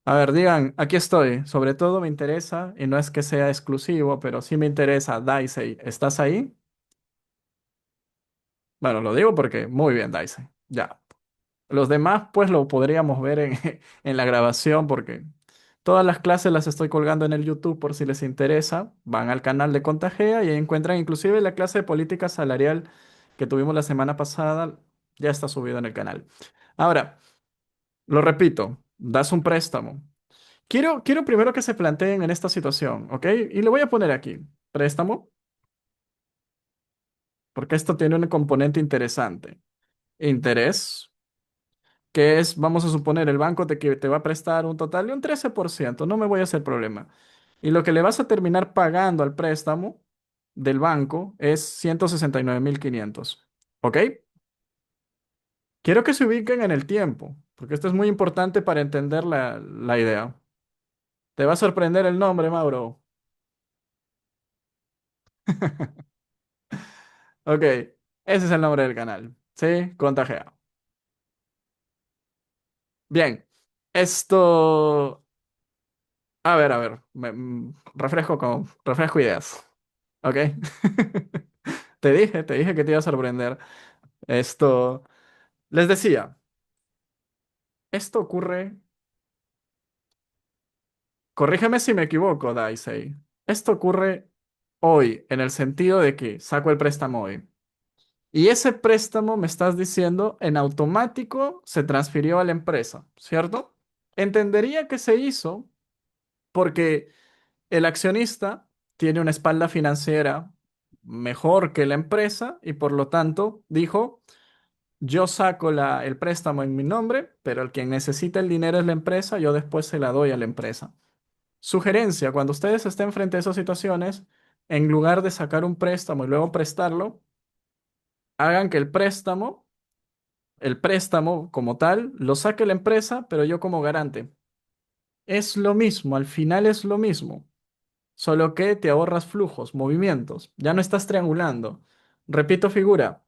A ver, digan, aquí estoy. Sobre todo me interesa, y no es que sea exclusivo, pero sí me interesa, Daisy. ¿Estás ahí? Bueno, lo digo porque muy bien, Daisy. Ya. Los demás, pues lo podríamos ver en, en la grabación, porque todas las clases las estoy colgando en el YouTube por si les interesa. Van al canal de Contagea y ahí encuentran inclusive la clase de política salarial que tuvimos la semana pasada. Ya está subido en el canal. Ahora, lo repito, das un préstamo. Quiero primero que se planteen en esta situación, ¿ok? Y le voy a poner aquí, préstamo, porque esto tiene un componente interesante. Interés, que es, vamos a suponer, el banco que te va a prestar un total de un 13%, no me voy a hacer problema. Y lo que le vas a terminar pagando al préstamo del banco es 169.500, ¿ok? Quiero que se ubiquen en el tiempo, porque esto es muy importante para entender la idea. Te va a sorprender el nombre, Mauro. Ok, ese es el nombre del canal. Sí, Contagiado. Bien, esto. A ver, refresco ideas. Ok. Te dije que te iba a sorprender. Esto. Les decía, esto ocurre. Corrígeme si me equivoco, Daisy. Esto ocurre hoy, en el sentido de que saco el préstamo hoy. Y ese préstamo, me estás diciendo, en automático se transfirió a la empresa, ¿cierto? Entendería que se hizo porque el accionista tiene una espalda financiera mejor que la empresa y por lo tanto dijo, yo saco el préstamo en mi nombre, pero el quien necesita el dinero es la empresa, yo después se la doy a la empresa. Sugerencia, cuando ustedes estén frente a esas situaciones, en lugar de sacar un préstamo y luego prestarlo, hagan que el préstamo como tal, lo saque la empresa, pero yo como garante. Es lo mismo, al final es lo mismo. Solo que te ahorras flujos, movimientos. Ya no estás triangulando. Repito figura.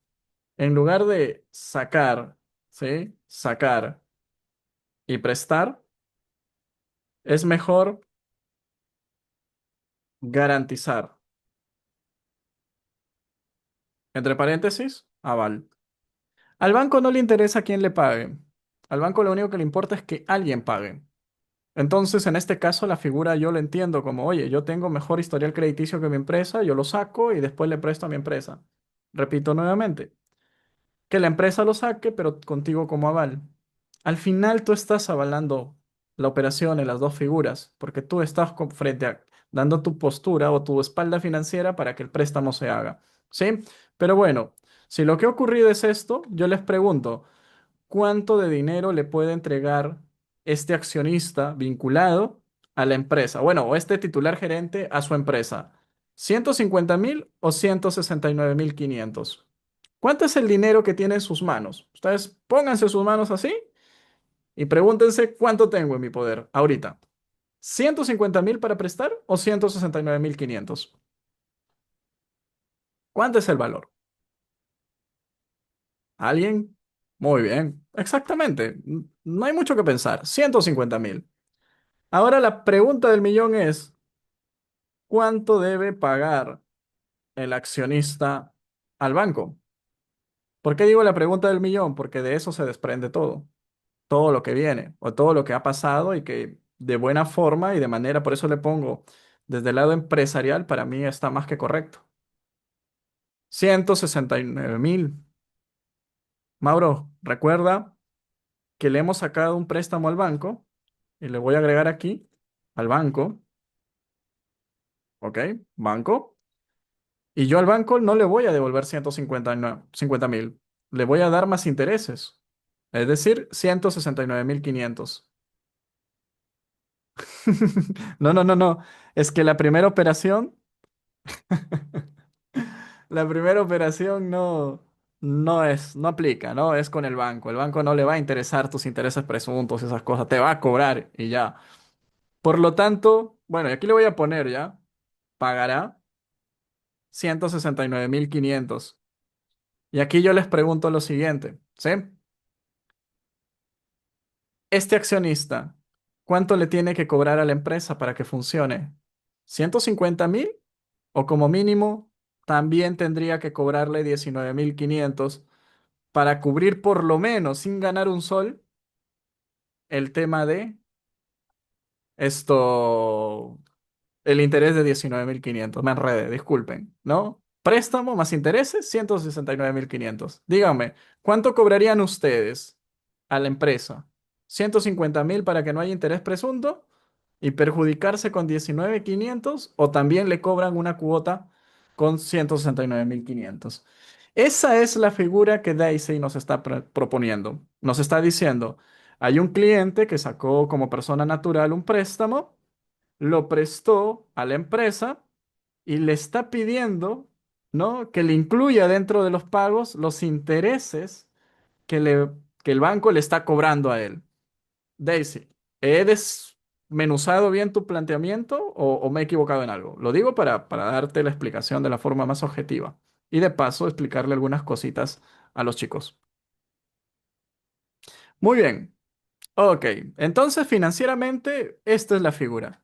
En lugar de sacar, ¿sí? Sacar y prestar, es mejor garantizar. Entre paréntesis, aval. Al banco no le interesa quién le pague. Al banco lo único que le importa es que alguien pague. Entonces, en este caso, la figura yo lo entiendo como, oye, yo tengo mejor historial crediticio que mi empresa, yo lo saco y después le presto a mi empresa. Repito nuevamente, que la empresa lo saque, pero contigo como aval. Al final tú estás avalando la operación en las dos figuras, porque tú estás frente a dando tu postura o tu espalda financiera para que el préstamo se haga. ¿Sí? Pero bueno, si lo que ha ocurrido es esto, yo les pregunto, ¿cuánto de dinero le puede entregar este accionista vinculado a la empresa? Bueno, o este titular gerente a su empresa. ¿150.000 o 169.500? ¿Cuánto es el dinero que tiene en sus manos? Ustedes pónganse sus manos así y pregúntense cuánto tengo en mi poder ahorita. ¿150.000 para prestar o 169.500? ¿Cuánto es el valor? ¿Alguien? Muy bien, exactamente. No hay mucho que pensar. 150.000. Ahora la pregunta del millón es, ¿cuánto debe pagar el accionista al banco? ¿Por qué digo la pregunta del millón? Porque de eso se desprende todo. Todo lo que viene o todo lo que ha pasado y que de buena forma y de manera, por eso le pongo desde el lado empresarial, para mí está más que correcto. 169.000. Mauro, recuerda que le hemos sacado un préstamo al banco y le voy a agregar aquí al banco, ¿ok? Banco. Y yo al banco no le voy a devolver 150.000, le voy a dar más intereses, es decir, 169.500. No, no, no, no. Es que la primera operación no aplica, ¿no? Es con el banco. El banco no le va a interesar tus intereses presuntos, esas cosas. Te va a cobrar y ya. Por lo tanto, bueno, y aquí le voy a poner ya, pagará 169.500. Y aquí yo les pregunto lo siguiente, ¿sí? Este accionista, ¿cuánto le tiene que cobrar a la empresa para que funcione? ¿150.000? O como mínimo, también tendría que cobrarle 19.500 para cubrir por lo menos, sin ganar un sol, el tema de esto, el interés de 19.500. Me enredé, disculpen, ¿no? Préstamo más intereses, 169.500. Díganme, ¿cuánto cobrarían ustedes a la empresa? ¿150.000 para que no haya interés presunto y perjudicarse con 19.500 o también le cobran una cuota con 169.500? Esa es la figura que Daisy nos está proponiendo. Nos está diciendo, hay un cliente que sacó como persona natural un préstamo, lo prestó a la empresa y le está pidiendo, ¿no? Que le incluya dentro de los pagos los intereses que, que el banco le está cobrando a él. Daisy, ¿he desmenuzado bien tu planteamiento o me he equivocado en algo? Lo digo para darte la explicación de la forma más objetiva y de paso explicarle algunas cositas a los chicos. Muy bien, ok. Entonces, financieramente, esta es la figura.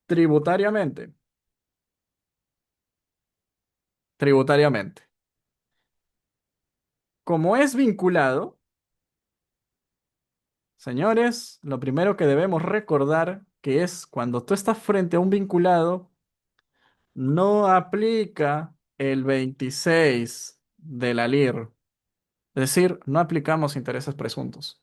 Tributariamente, tributariamente. Como es vinculado, señores, lo primero que debemos recordar que es cuando tú estás frente a un vinculado, no aplica el 26 de la LIR. Es decir, no aplicamos intereses presuntos.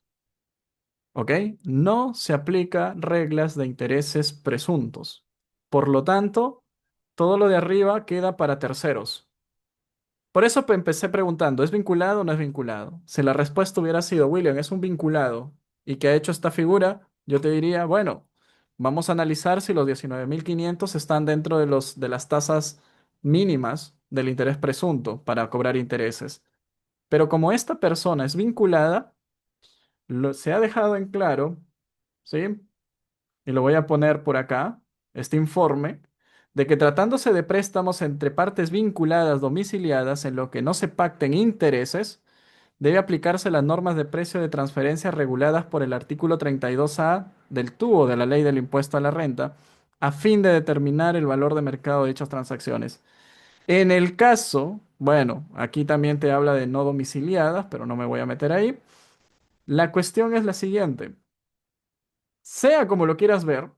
¿Ok? No se aplica reglas de intereses presuntos. Por lo tanto, todo lo de arriba queda para terceros. Por eso empecé preguntando, ¿es vinculado o no es vinculado? Si la respuesta hubiera sido, William, es un vinculado y que ha hecho esta figura, yo te diría, bueno, vamos a analizar si los 19.500 están dentro de las tasas mínimas del interés presunto para cobrar intereses. Pero como esta persona es vinculada, se ha dejado en claro, ¿sí? Y lo voy a poner por acá, este informe, de que tratándose de préstamos entre partes vinculadas domiciliadas en lo que no se pacten intereses, debe aplicarse las normas de precio de transferencia reguladas por el artículo 32A del TUO de la Ley del Impuesto a la Renta, a fin de determinar el valor de mercado de dichas transacciones. En el caso, bueno, aquí también te habla de no domiciliadas, pero no me voy a meter ahí. La cuestión es la siguiente. Sea como lo quieras ver,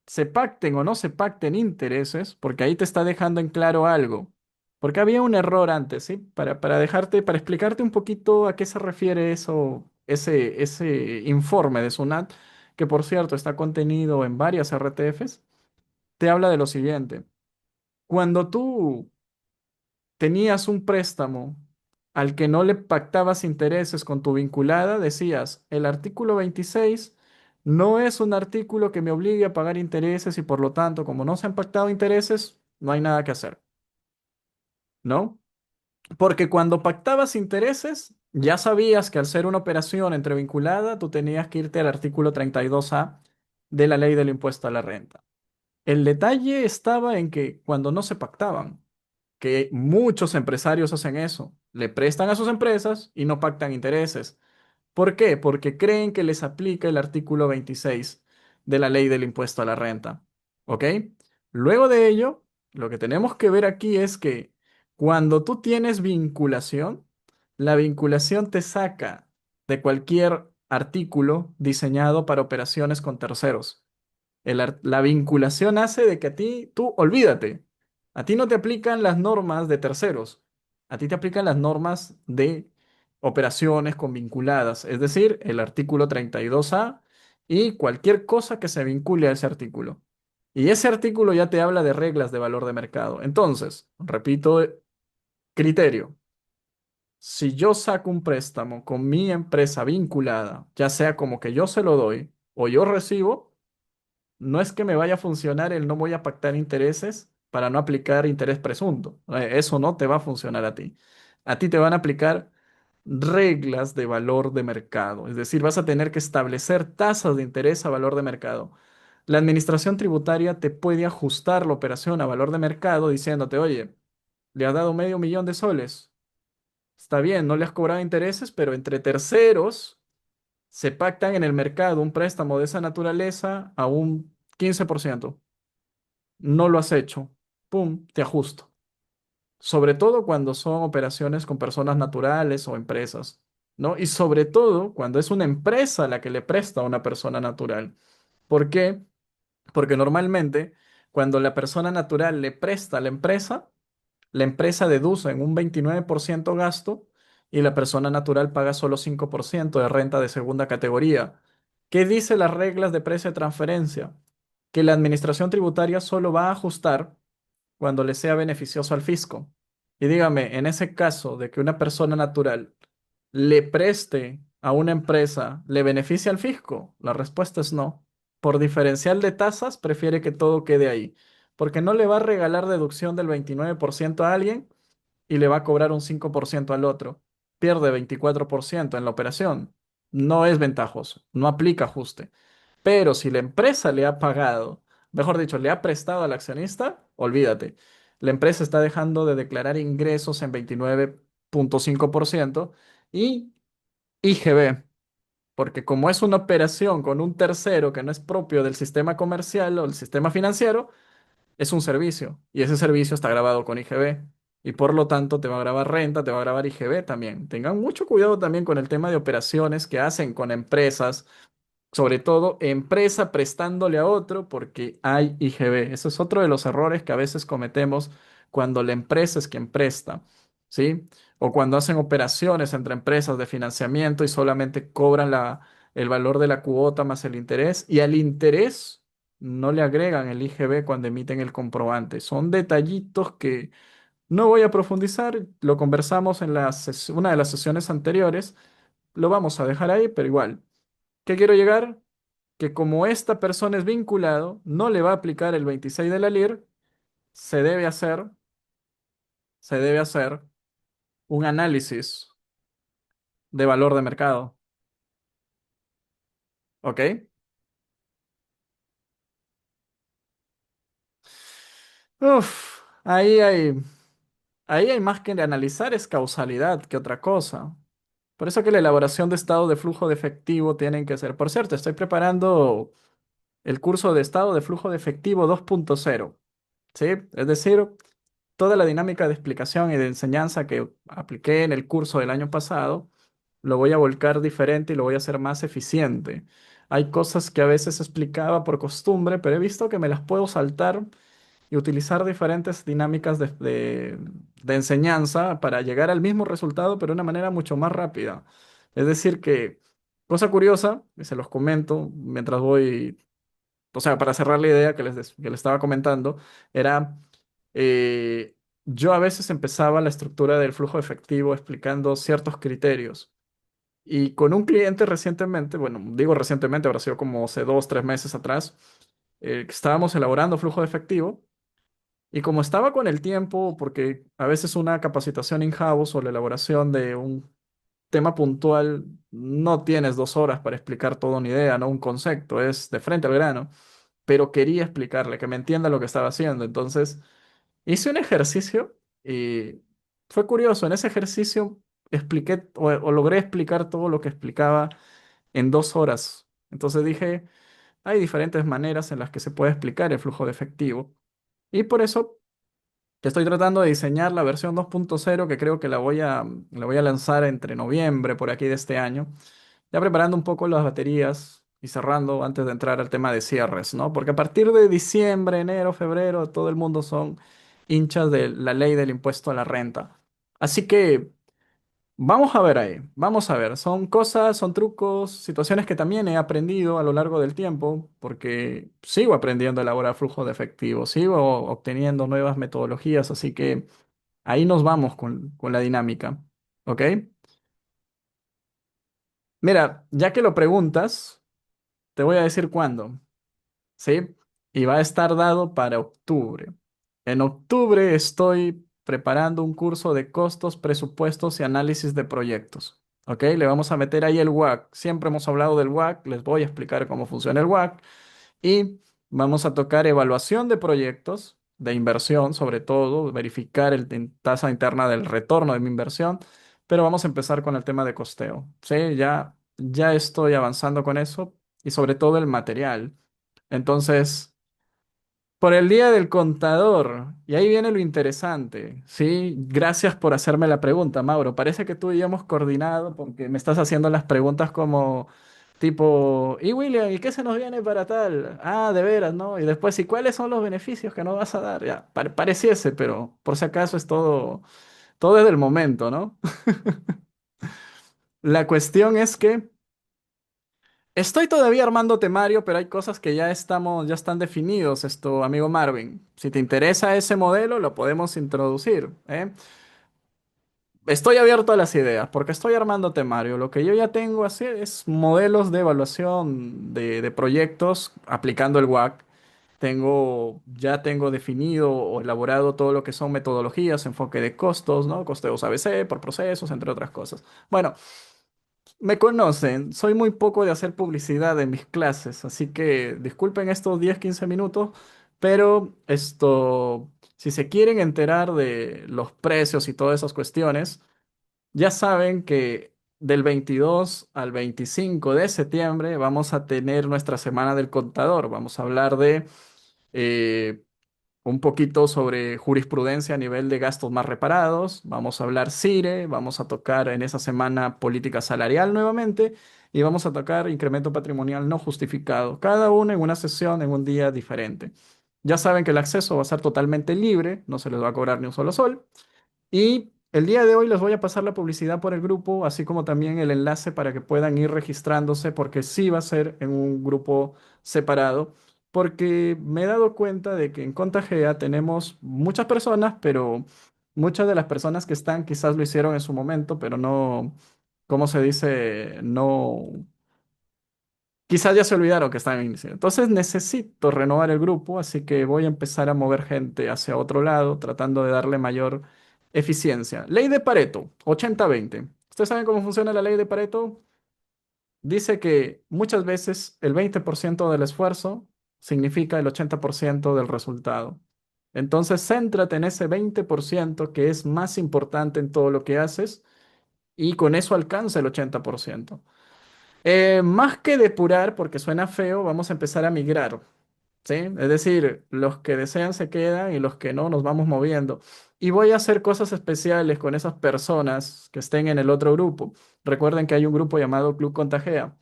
se pacten o no se pacten intereses, porque ahí te está dejando en claro algo. Porque había un error antes, ¿sí? Para dejarte, para explicarte un poquito a qué se refiere eso, ese informe de SUNAT, que por cierto está contenido en varias RTFs, te habla de lo siguiente. Cuando tú tenías un préstamo al que no le pactabas intereses con tu vinculada, decías, el artículo 26 no es un artículo que me obligue a pagar intereses y por lo tanto, como no se han pactado intereses, no hay nada que hacer, ¿no? Porque cuando pactabas intereses, ya sabías que al ser una operación entre vinculada, tú tenías que irte al artículo 32A de la ley del impuesto a la renta. El detalle estaba en que cuando no se pactaban, que muchos empresarios hacen eso. Le prestan a sus empresas y no pactan intereses. ¿Por qué? Porque creen que les aplica el artículo 26 de la ley del impuesto a la renta. ¿Ok? Luego de ello, lo que tenemos que ver aquí es que cuando tú tienes vinculación, la vinculación te saca de cualquier artículo diseñado para operaciones con terceros. La vinculación hace de que a ti, tú olvídate, a ti no te aplican las normas de terceros, a ti te aplican las normas de operaciones con vinculadas, es decir, el artículo 32A y cualquier cosa que se vincule a ese artículo. Y ese artículo ya te habla de reglas de valor de mercado. Entonces, repito, criterio. Si yo saco un préstamo con mi empresa vinculada, ya sea como que yo se lo doy o yo recibo, no es que me vaya a funcionar el no voy a pactar intereses para no aplicar interés presunto. Eso no te va a funcionar a ti. A ti te van a aplicar reglas de valor de mercado. Es decir, vas a tener que establecer tasas de interés a valor de mercado. La administración tributaria te puede ajustar la operación a valor de mercado diciéndote, oye, le has dado medio millón de soles. Está bien, no le has cobrado intereses, pero entre terceros se pactan en el mercado un préstamo de esa naturaleza a un 15%. No lo has hecho. Pum, te ajusto. Sobre todo cuando son operaciones con personas naturales o empresas, ¿no? Y sobre todo cuando es una empresa la que le presta a una persona natural. ¿Por qué? Porque normalmente cuando la persona natural le presta a la empresa deduce en un 29% gasto y la persona natural paga solo 5% de renta de segunda categoría. ¿Qué dice las reglas de precio de transferencia? Que la administración tributaria solo va a ajustar cuando le sea beneficioso al fisco. Y dígame, en ese caso de que una persona natural le preste a una empresa, ¿le beneficia al fisco? La respuesta es no. Por diferencial de tasas, prefiere que todo quede ahí, porque no le va a regalar deducción del 29% a alguien y le va a cobrar un 5% al otro. Pierde 24% en la operación. No es ventajoso, no aplica ajuste. Pero si la empresa le ha pagado, mejor dicho, le ha prestado al accionista, olvídate. La empresa está dejando de declarar ingresos en 29,5% y IGB, porque como es una operación con un tercero que no es propio del sistema comercial o el sistema financiero, es un servicio y ese servicio está grabado con IGB y por lo tanto te va a grabar renta, te va a grabar IGB también. Tengan mucho cuidado también con el tema de operaciones que hacen con empresas, sobre todo empresa prestándole a otro porque hay IGB. Eso es otro de los errores que a veces cometemos cuando la empresa es quien presta, ¿sí? O cuando hacen operaciones entre empresas de financiamiento y solamente cobran el valor de la cuota más el interés y al interés no le agregan el IGB cuando emiten el comprobante. Son detallitos que no voy a profundizar, lo conversamos en una de las sesiones anteriores, lo vamos a dejar ahí, pero igual. ¿Qué quiero llegar? Que como esta persona es vinculado, no le va a aplicar el 26 de la LIR, se debe hacer, se debe hacer un análisis de valor de mercado. ¿Ok? Uf, ahí hay más que analizar, es causalidad que otra cosa. Por eso que la elaboración de estado de flujo de efectivo tienen que ser. Por cierto, estoy preparando el curso de estado de flujo de efectivo 2.0. ¿Sí? Es decir, toda la dinámica de explicación y de enseñanza que apliqué en el curso del año pasado, lo voy a volcar diferente y lo voy a hacer más eficiente. Hay cosas que a veces explicaba por costumbre, pero he visto que me las puedo saltar y utilizar diferentes dinámicas de enseñanza para llegar al mismo resultado, pero de una manera mucho más rápida. Es decir, que, cosa curiosa, y se los comento mientras voy, o sea, para cerrar la idea que les estaba comentando, era, yo a veces empezaba la estructura del flujo efectivo explicando ciertos criterios. Y con un cliente recientemente, bueno, digo recientemente, habrá sido como hace 2, 3 meses atrás, que estábamos elaborando flujo de efectivo. Y como estaba con el tiempo, porque a veces una capacitación in-house o la elaboración de un tema puntual, no tienes 2 horas para explicar toda una idea, no un concepto, es de frente al grano, pero quería explicarle, que me entienda lo que estaba haciendo. Entonces, hice un ejercicio y fue curioso. En ese ejercicio expliqué o logré explicar todo lo que explicaba en 2 horas. Entonces dije, hay diferentes maneras en las que se puede explicar el flujo de efectivo. Y por eso que estoy tratando de diseñar la versión 2.0 que creo que la voy a lanzar entre noviembre por aquí de este año, ya preparando un poco las baterías y cerrando antes de entrar al tema de cierres, ¿no? Porque a partir de diciembre, enero, febrero, todo el mundo son hinchas de la ley del impuesto a la renta. Así que vamos a ver ahí, vamos a ver. Son cosas, son trucos, situaciones que también he aprendido a lo largo del tiempo, porque sigo aprendiendo a elaborar flujo de efectivo, sigo obteniendo nuevas metodologías, así que ahí nos vamos con la dinámica. ¿Ok? Mira, ya que lo preguntas, te voy a decir cuándo. ¿Sí? Y va a estar dado para octubre. En octubre estoy preparando un curso de costos, presupuestos y análisis de proyectos. ¿Ok? Le vamos a meter ahí el WAC. Siempre hemos hablado del WAC, les voy a explicar cómo funciona el WAC. Y vamos a tocar evaluación de proyectos, de inversión sobre todo, verificar tasa interna del retorno de mi inversión, pero vamos a empezar con el tema de costeo. Sí, ya estoy avanzando con eso y sobre todo el material. Entonces, por el Día del Contador, y ahí viene lo interesante, ¿sí? Gracias por hacerme la pregunta, Mauro. Parece que tú y yo hemos coordinado porque me estás haciendo las preguntas como tipo, ¿y William, y qué se nos viene para tal? Ah, de veras, ¿no? Y después, ¿y cuáles son los beneficios que nos vas a dar? Ya, pareciese, pero por si acaso es todo desde el momento, ¿no? La cuestión es que estoy todavía armando temario, pero hay cosas que ya están definidos, esto, amigo Marvin. Si te interesa ese modelo, lo podemos introducir, ¿eh? Estoy abierto a las ideas, porque estoy armando temario. Lo que yo ya tengo así es modelos de evaluación de proyectos aplicando el WAC. Ya tengo definido o elaborado todo lo que son metodologías, enfoque de costos, ¿no? Costeos ABC por procesos, entre otras cosas. Bueno. Me conocen, soy muy poco de hacer publicidad en mis clases, así que disculpen estos 10, 15 minutos, pero si se quieren enterar de los precios y todas esas cuestiones, ya saben que del 22 al 25 de septiembre vamos a tener nuestra Semana del Contador. Vamos a hablar de eh, un poquito sobre jurisprudencia a nivel de gastos más reparados, vamos a hablar CIRE, vamos a tocar en esa semana política salarial nuevamente y vamos a tocar incremento patrimonial no justificado, cada uno en una sesión en un día diferente. Ya saben que el acceso va a ser totalmente libre, no se les va a cobrar ni un solo sol. Y el día de hoy les voy a pasar la publicidad por el grupo, así como también el enlace para que puedan ir registrándose, porque sí va a ser en un grupo separado, porque me he dado cuenta de que en Contagea tenemos muchas personas, pero muchas de las personas que están quizás lo hicieron en su momento, pero no, ¿cómo se dice? No. Quizás ya se olvidaron que están en inicio. Entonces necesito renovar el grupo, así que voy a empezar a mover gente hacia otro lado, tratando de darle mayor eficiencia. Ley de Pareto, 80-20. ¿Ustedes saben cómo funciona la ley de Pareto? Dice que muchas veces el 20% del esfuerzo significa el 80% del resultado. Entonces, céntrate en ese 20% que es más importante en todo lo que haces y con eso alcanza el 80%. Más que depurar, porque suena feo, vamos a empezar a migrar, ¿sí? Es decir, los que desean se quedan y los que no nos vamos moviendo. Y voy a hacer cosas especiales con esas personas que estén en el otro grupo. Recuerden que hay un grupo llamado Club Contagea.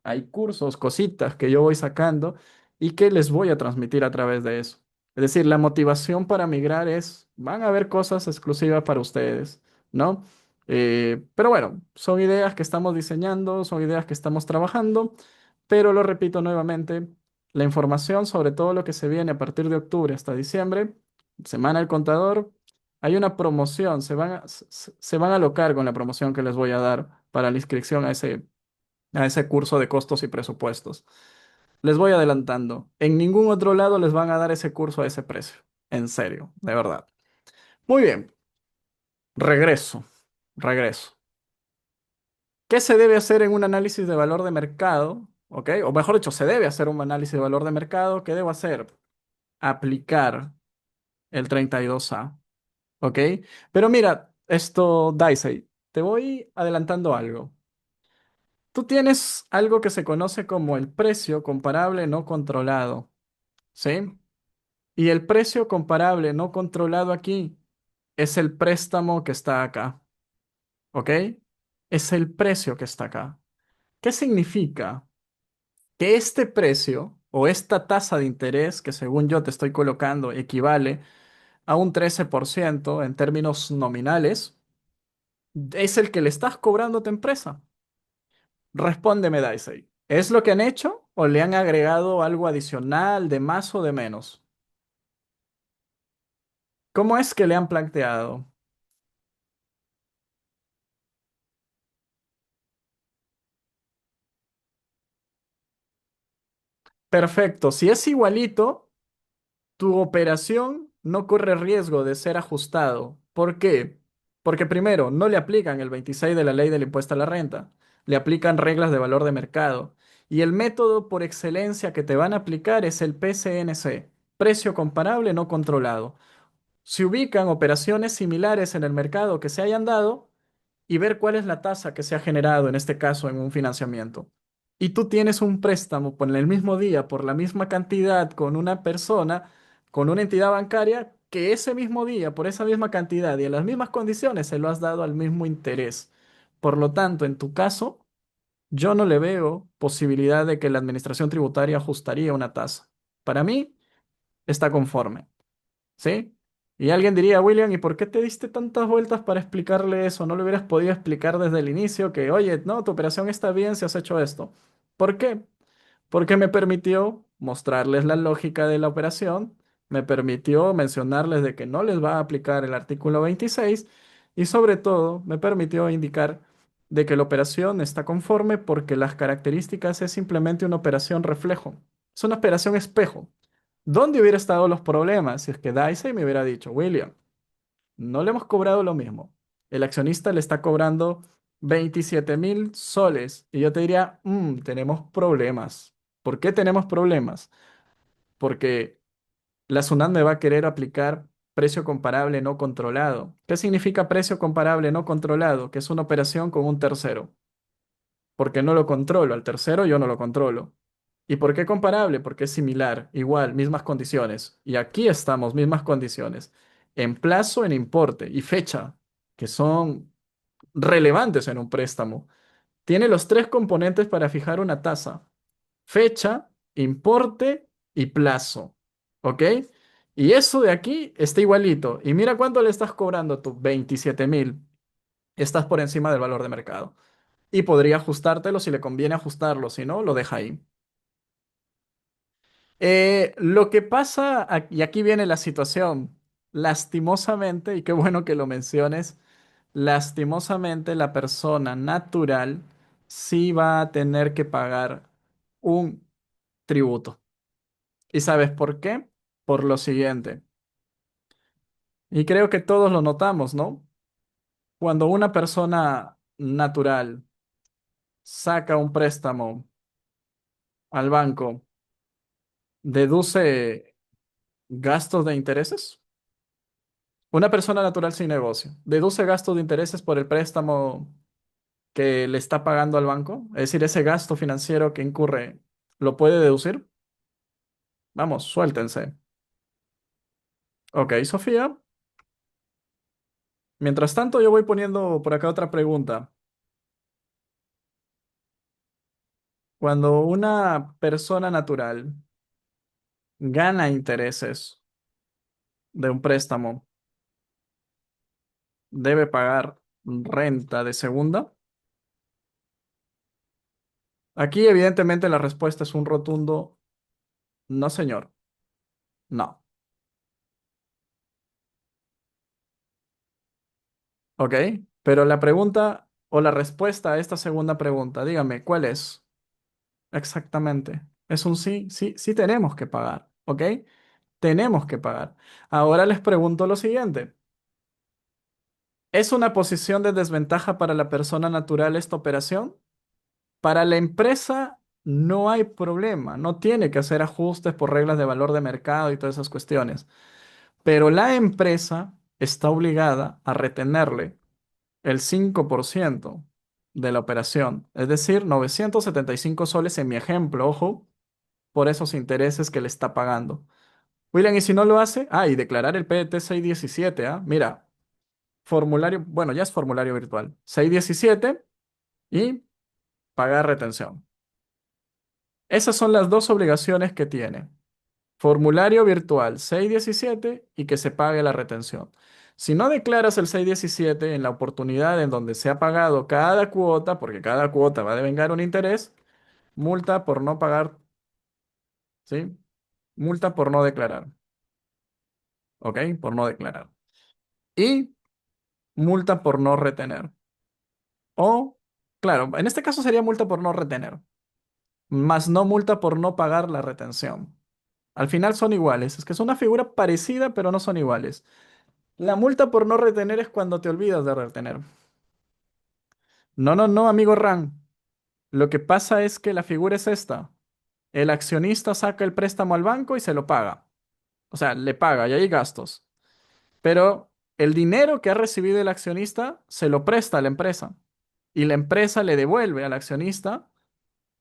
Hay cursos, cositas que yo voy sacando y que les voy a transmitir a través de eso. Es decir, la motivación para migrar es, van a haber cosas exclusivas para ustedes, ¿no? Pero bueno, son ideas que estamos diseñando, son ideas que estamos trabajando, pero lo repito nuevamente, la información sobre todo lo que se viene a partir de octubre hasta diciembre, Semana del Contador, hay una promoción, se van a alocar con la promoción que les voy a dar para la inscripción a ese curso de costos y presupuestos. Les voy adelantando. En ningún otro lado les van a dar ese curso a ese precio. En serio, de verdad. Muy bien, regreso, regreso. ¿Qué se debe hacer en un análisis de valor de mercado? ¿Ok? O mejor dicho, se debe hacer un análisis de valor de mercado. ¿Qué debo hacer? Aplicar el 32A. ¿Ok? Pero mira, esto, Daisy, te voy adelantando algo. Tú tienes algo que se conoce como el precio comparable no controlado. ¿Sí? Y el precio comparable no controlado aquí es el préstamo que está acá, ¿ok? Es el precio que está acá. ¿Qué significa? Que este precio o esta tasa de interés que según yo te estoy colocando equivale a un 13% en términos nominales, es el que le estás cobrando a tu empresa. Respóndeme, Daisy. ¿Es lo que han hecho o le han agregado algo adicional de más o de menos? ¿Cómo es que le han planteado? Perfecto. Si es igualito, tu operación no corre riesgo de ser ajustado. ¿Por qué? Porque primero, no le aplican el 26 de la ley del impuesto a la renta, le aplican reglas de valor de mercado. Y el método por excelencia que te van a aplicar es el PCNC, precio comparable no controlado. Se ubican operaciones similares en el mercado que se hayan dado y ver cuál es la tasa que se ha generado, en este caso, en un financiamiento. Y tú tienes un préstamo por el mismo día, por la misma cantidad, con una persona, con una entidad bancaria, que ese mismo día, por esa misma cantidad y en las mismas condiciones, se lo has dado al mismo interés. Por lo tanto, en tu caso, yo no le veo posibilidad de que la administración tributaria ajustaría una tasa. Para mí, está conforme. ¿Sí? Y alguien diría, William, ¿y por qué te diste tantas vueltas para explicarle eso? ¿No le hubieras podido explicar desde el inicio que, oye, no, tu operación está bien si has hecho esto? ¿Por qué? Porque me permitió mostrarles la lógica de la operación, me permitió mencionarles de que no les va a aplicar el artículo 26 y sobre todo me permitió indicar de que la operación está conforme porque las características es simplemente una operación reflejo, es una operación espejo. ¿Dónde hubiera estado los problemas si es que Dicey me hubiera dicho, William, no le hemos cobrado lo mismo? El accionista le está cobrando 27.000 soles y yo te diría, tenemos problemas. ¿Por qué tenemos problemas? Porque la SUNAT me va a querer aplicar precio comparable no controlado. ¿Qué significa precio comparable no controlado? Que es una operación con un tercero. Porque no lo controlo, al tercero yo no lo controlo. ¿Y por qué comparable? Porque es similar, igual, mismas condiciones. Y aquí estamos, mismas condiciones. En plazo, en importe y fecha, que son relevantes en un préstamo. Tiene los tres componentes para fijar una tasa: fecha, importe y plazo. ¿Ok? Y eso de aquí está igualito. Y mira cuánto le estás cobrando tú, 27.000. Estás por encima del valor de mercado. Y podría ajustártelo si le conviene ajustarlo, si no, lo deja ahí. Lo que pasa, y aquí viene la situación, lastimosamente, y qué bueno que lo menciones, lastimosamente la persona natural sí va a tener que pagar un tributo. ¿Y sabes por qué? Por lo siguiente, y creo que todos lo notamos, ¿no? Cuando una persona natural saca un préstamo al banco, deduce Gastos de intereses. Una persona natural sin negocio deduce gastos de intereses por el préstamo que le está pagando al banco. Es decir, ese gasto financiero que incurre, ¿lo puede deducir? Vamos, suéltense. Ok, Sofía. Mientras tanto, yo voy poniendo por acá otra pregunta. Cuando una persona natural gana intereses de un préstamo, ¿debe pagar renta de segunda? Aquí, evidentemente, la respuesta es un rotundo no, señor. No. ¿Ok? Pero la pregunta o la respuesta a esta segunda pregunta, dígame, ¿cuál es? Exactamente. Es un sí, sí, sí tenemos que pagar. ¿Ok? Tenemos que pagar. Ahora les pregunto lo siguiente. ¿Es una posición de desventaja para la persona natural esta operación? Para la empresa no hay problema, no tiene que hacer ajustes por reglas de valor de mercado y todas esas cuestiones, pero la empresa está obligada a retenerle el 5% de la operación, es decir, 975 soles en mi ejemplo, ojo, por esos intereses que le está pagando. William, ¿y si no lo hace? Ah, y declarar el PDT 617, ¿ah? Mira, formulario, bueno, ya es formulario virtual, 617 y pagar retención. Esas son las dos obligaciones que tiene. Formulario virtual 617 y que se pague la retención. Si no declaras el 617 en la oportunidad en donde se ha pagado cada cuota, porque cada cuota va a devengar un interés, multa por no pagar, ¿sí? Multa por no declarar, ¿ok? Por no declarar. Y multa por no retener. O, claro, en este caso sería multa por no retener, más no multa por no pagar la retención. Al final son iguales. Es que es una figura parecida, pero no son iguales. La multa por no retener es cuando te olvidas de retener. No, no, no, amigo Ran. Lo que pasa es que la figura es esta. El accionista saca el préstamo al banco y se lo paga. O sea, le paga y hay gastos. Pero el dinero que ha recibido el accionista se lo presta a la empresa. Y la empresa le devuelve al accionista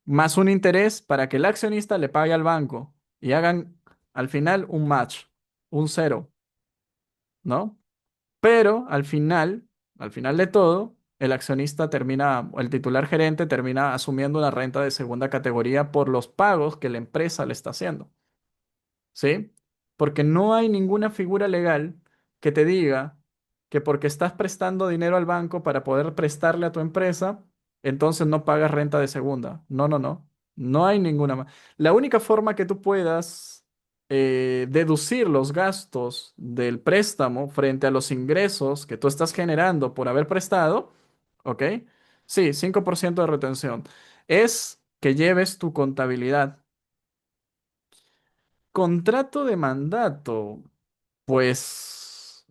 más un interés para que el accionista le pague al banco. Y hagan al final un match, un cero, ¿no? Pero al final de todo, el accionista termina, o el titular gerente termina asumiendo una renta de segunda categoría por los pagos que la empresa le está haciendo, ¿sí? Porque no hay ninguna figura legal que te diga que porque estás prestando dinero al banco para poder prestarle a tu empresa, entonces no pagas renta de segunda. No, no, no. No hay ninguna más. La única forma que tú puedas deducir los gastos del préstamo frente a los ingresos que tú estás generando por haber prestado, ¿ok? Sí, 5% de retención. Es que lleves tu contabilidad. Contrato de mandato. Pues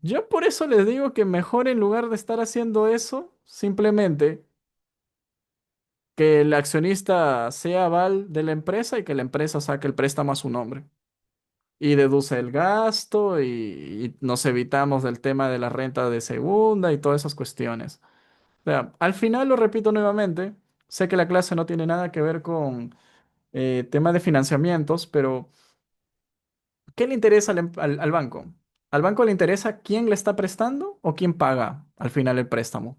yo por eso les digo que mejor en lugar de estar haciendo eso, simplemente que el accionista sea aval de la empresa y que la empresa saque el préstamo a su nombre. Y deduce el gasto y nos evitamos del tema de la renta de segunda y todas esas cuestiones. O sea, al final lo repito nuevamente, sé que la clase no tiene nada que ver con tema de financiamientos, pero ¿qué le interesa al banco? ¿Al banco le interesa quién le está prestando o quién paga al final el préstamo?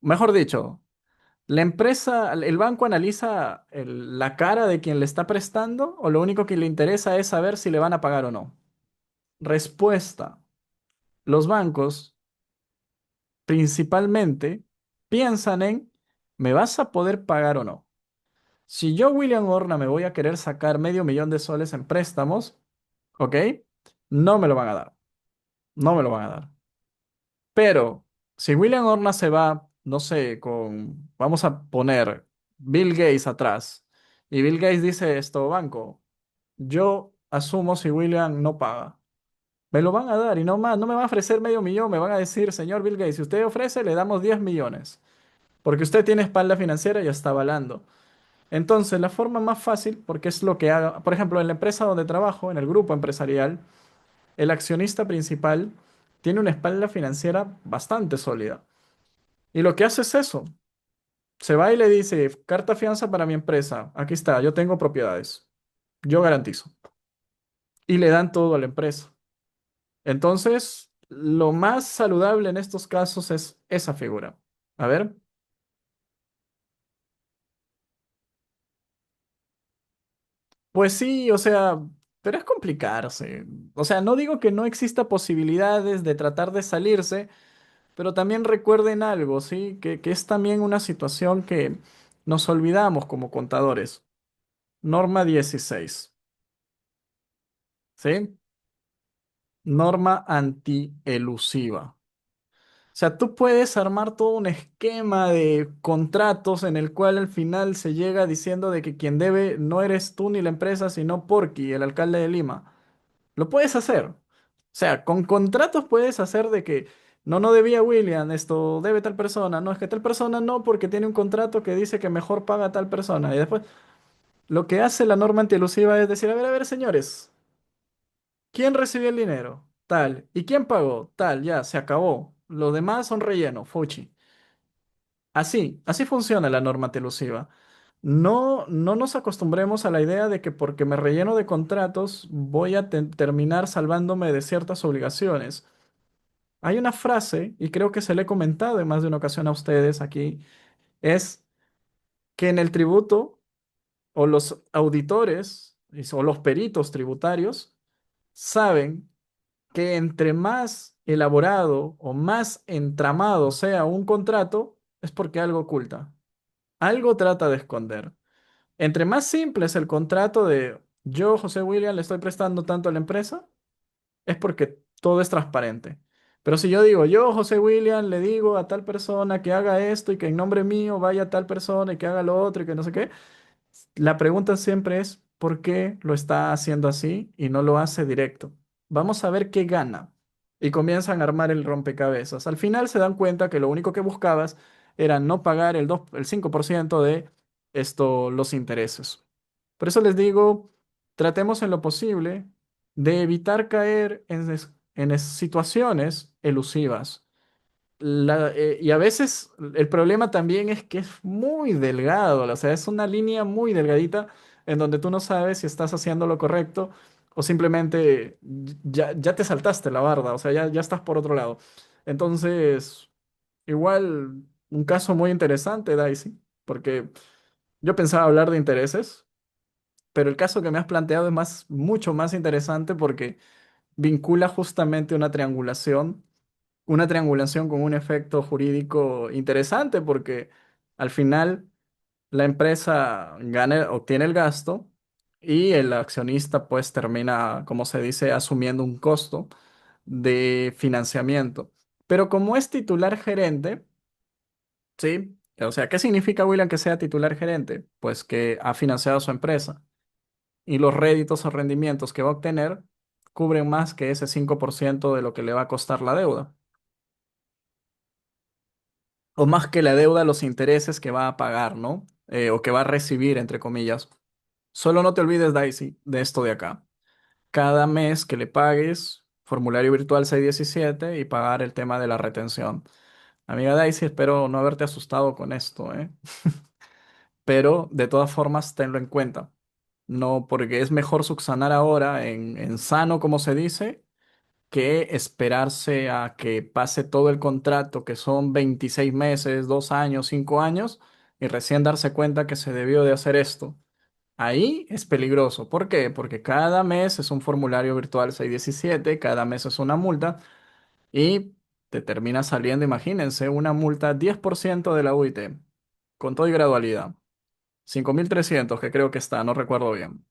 Mejor dicho, ¿la empresa, el banco analiza la cara de quien le está prestando o lo único que le interesa es saber si le van a pagar o no? Respuesta. Los bancos principalmente piensan en, ¿me vas a poder pagar o no? Si yo, William Horna, me voy a querer sacar medio millón de soles en préstamos, ¿ok? No me lo van a dar. No me lo van a dar. Pero si William Horna se va, no sé, vamos a poner Bill Gates atrás, y Bill Gates dice esto, banco, yo asumo si William no paga. Me lo van a dar y no más, no me van a ofrecer medio millón, me van a decir, señor Bill Gates, si usted ofrece, le damos 10 millones, porque usted tiene espalda financiera y está avalando. Entonces, la forma más fácil, porque es lo que haga, por ejemplo, en la empresa donde trabajo, en el grupo empresarial, el accionista principal tiene una espalda financiera bastante sólida. Y lo que hace es eso. Se va y le dice, carta fianza para mi empresa. Aquí está, yo tengo propiedades. Yo garantizo. Y le dan todo a la empresa. Entonces, lo más saludable en estos casos es esa figura. A ver, pues sí, o sea, pero es complicarse. O sea, no digo que no exista posibilidades de tratar de salirse, pero también recuerden algo, ¿sí? Que es también una situación que nos olvidamos como contadores. Norma 16, ¿sí? Norma antielusiva. O sea, tú puedes armar todo un esquema de contratos en el cual al final se llega diciendo de que quien debe no eres tú ni la empresa, sino Porky, el alcalde de Lima. Lo puedes hacer. O sea, con contratos puedes hacer de que no debía William, esto debe tal persona. No, es que tal persona no, porque tiene un contrato que dice que mejor paga a tal persona. Y después, lo que hace la norma antielusiva es decir, a ver, señores, ¿quién recibió el dinero? Tal. ¿Y quién pagó? Tal, ya, se acabó. Los demás son relleno, fuchi. Así funciona la norma telusiva. No nos acostumbremos a la idea de que porque me relleno de contratos voy a terminar salvándome de ciertas obligaciones. Hay una frase, y creo que se le he comentado en más de una ocasión a ustedes aquí, es que en el tributo o los auditores o los peritos tributarios saben que entre más elaborado o más entramado sea un contrato, es porque algo oculta, algo trata de esconder. Entre más simple es el contrato de yo, José William, le estoy prestando tanto a la empresa, es porque todo es transparente. Pero si yo digo, yo, José William, le digo a tal persona que haga esto y que en nombre mío vaya a tal persona y que haga lo otro y que no sé qué, la pregunta siempre es, ¿por qué lo está haciendo así y no lo hace directo? Vamos a ver qué gana. Y comienzan a armar el rompecabezas. Al final se dan cuenta que lo único que buscabas era no pagar el 5% de los intereses. Por eso les digo, tratemos en lo posible de evitar caer en situaciones elusivas. Y a veces el problema también es que es muy delgado, o sea, es una línea muy delgadita en donde tú no sabes si estás haciendo lo correcto o simplemente ya te saltaste la barda, o sea, ya estás por otro lado. Entonces, igual, un caso muy interesante, Daisy, porque yo pensaba hablar de intereses, pero el caso que me has planteado es mucho más interesante porque vincula justamente una triangulación con un efecto jurídico interesante porque al final la empresa obtiene el gasto y el accionista pues termina, como se dice, asumiendo un costo de financiamiento. Pero como es titular gerente, ¿sí? O sea, ¿qué significa, William, que sea titular gerente? Pues que ha financiado su empresa y los réditos o rendimientos que va a obtener cubren más que ese 5% de lo que le va a costar la deuda. O más que la deuda, los intereses que va a pagar, ¿no? O que va a recibir, entre comillas. Solo no te olvides, Daisy, de esto de acá. Cada mes que le pagues, formulario virtual 617 y pagar el tema de la retención. Amiga Daisy, espero no haberte asustado con esto, ¿eh? Pero de todas formas, tenlo en cuenta. No, porque es mejor subsanar ahora en sano, como se dice, que esperarse a que pase todo el contrato, que son 26 meses, 2 años, 5 años, y recién darse cuenta que se debió de hacer esto. Ahí es peligroso. ¿Por qué? Porque cada mes es un formulario virtual 617, cada mes es una multa y te termina saliendo, imagínense, una multa 10% de la UIT, con todo y gradualidad. 5.300 que creo que está, no recuerdo bien.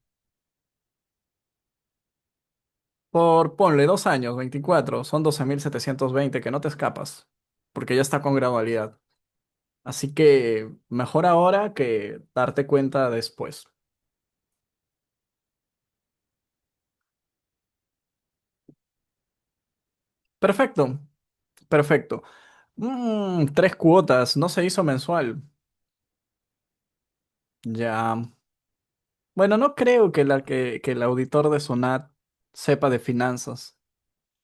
Por, ponle 2 años, 24 son 12.720 que no te escapas, porque ya está con gradualidad. Así que mejor ahora que darte cuenta después. Perfecto, perfecto. 3 cuotas, no se hizo mensual. Ya. Bueno, no creo que el auditor de SUNAT sepa de finanzas.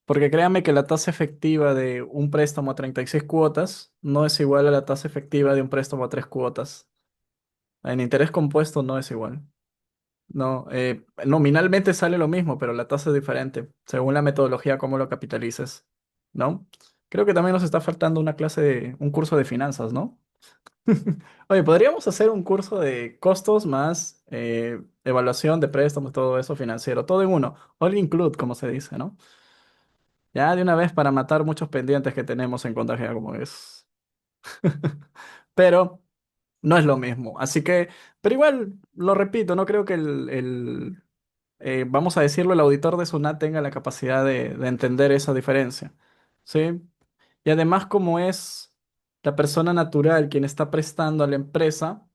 Porque créame que la tasa efectiva de un préstamo a 36 cuotas no es igual a la tasa efectiva de un préstamo a 3 cuotas. En interés compuesto no es igual. No, nominalmente sale lo mismo, pero la tasa es diferente, según la metodología, cómo lo capitalices, ¿no? Creo que también nos está faltando una un curso de finanzas, ¿no? Oye, podríamos hacer un curso de costos más evaluación de préstamos, todo eso financiero, todo en uno, all include, como se dice, ¿no? Ya de una vez para matar muchos pendientes que tenemos en Contagia como es. Pero no es lo mismo. Así que, pero igual, lo repito, no creo que vamos a decirlo, el auditor de SUNAT tenga la capacidad de entender esa diferencia. ¿Sí? Y además, como es la persona natural quien está prestando a la empresa,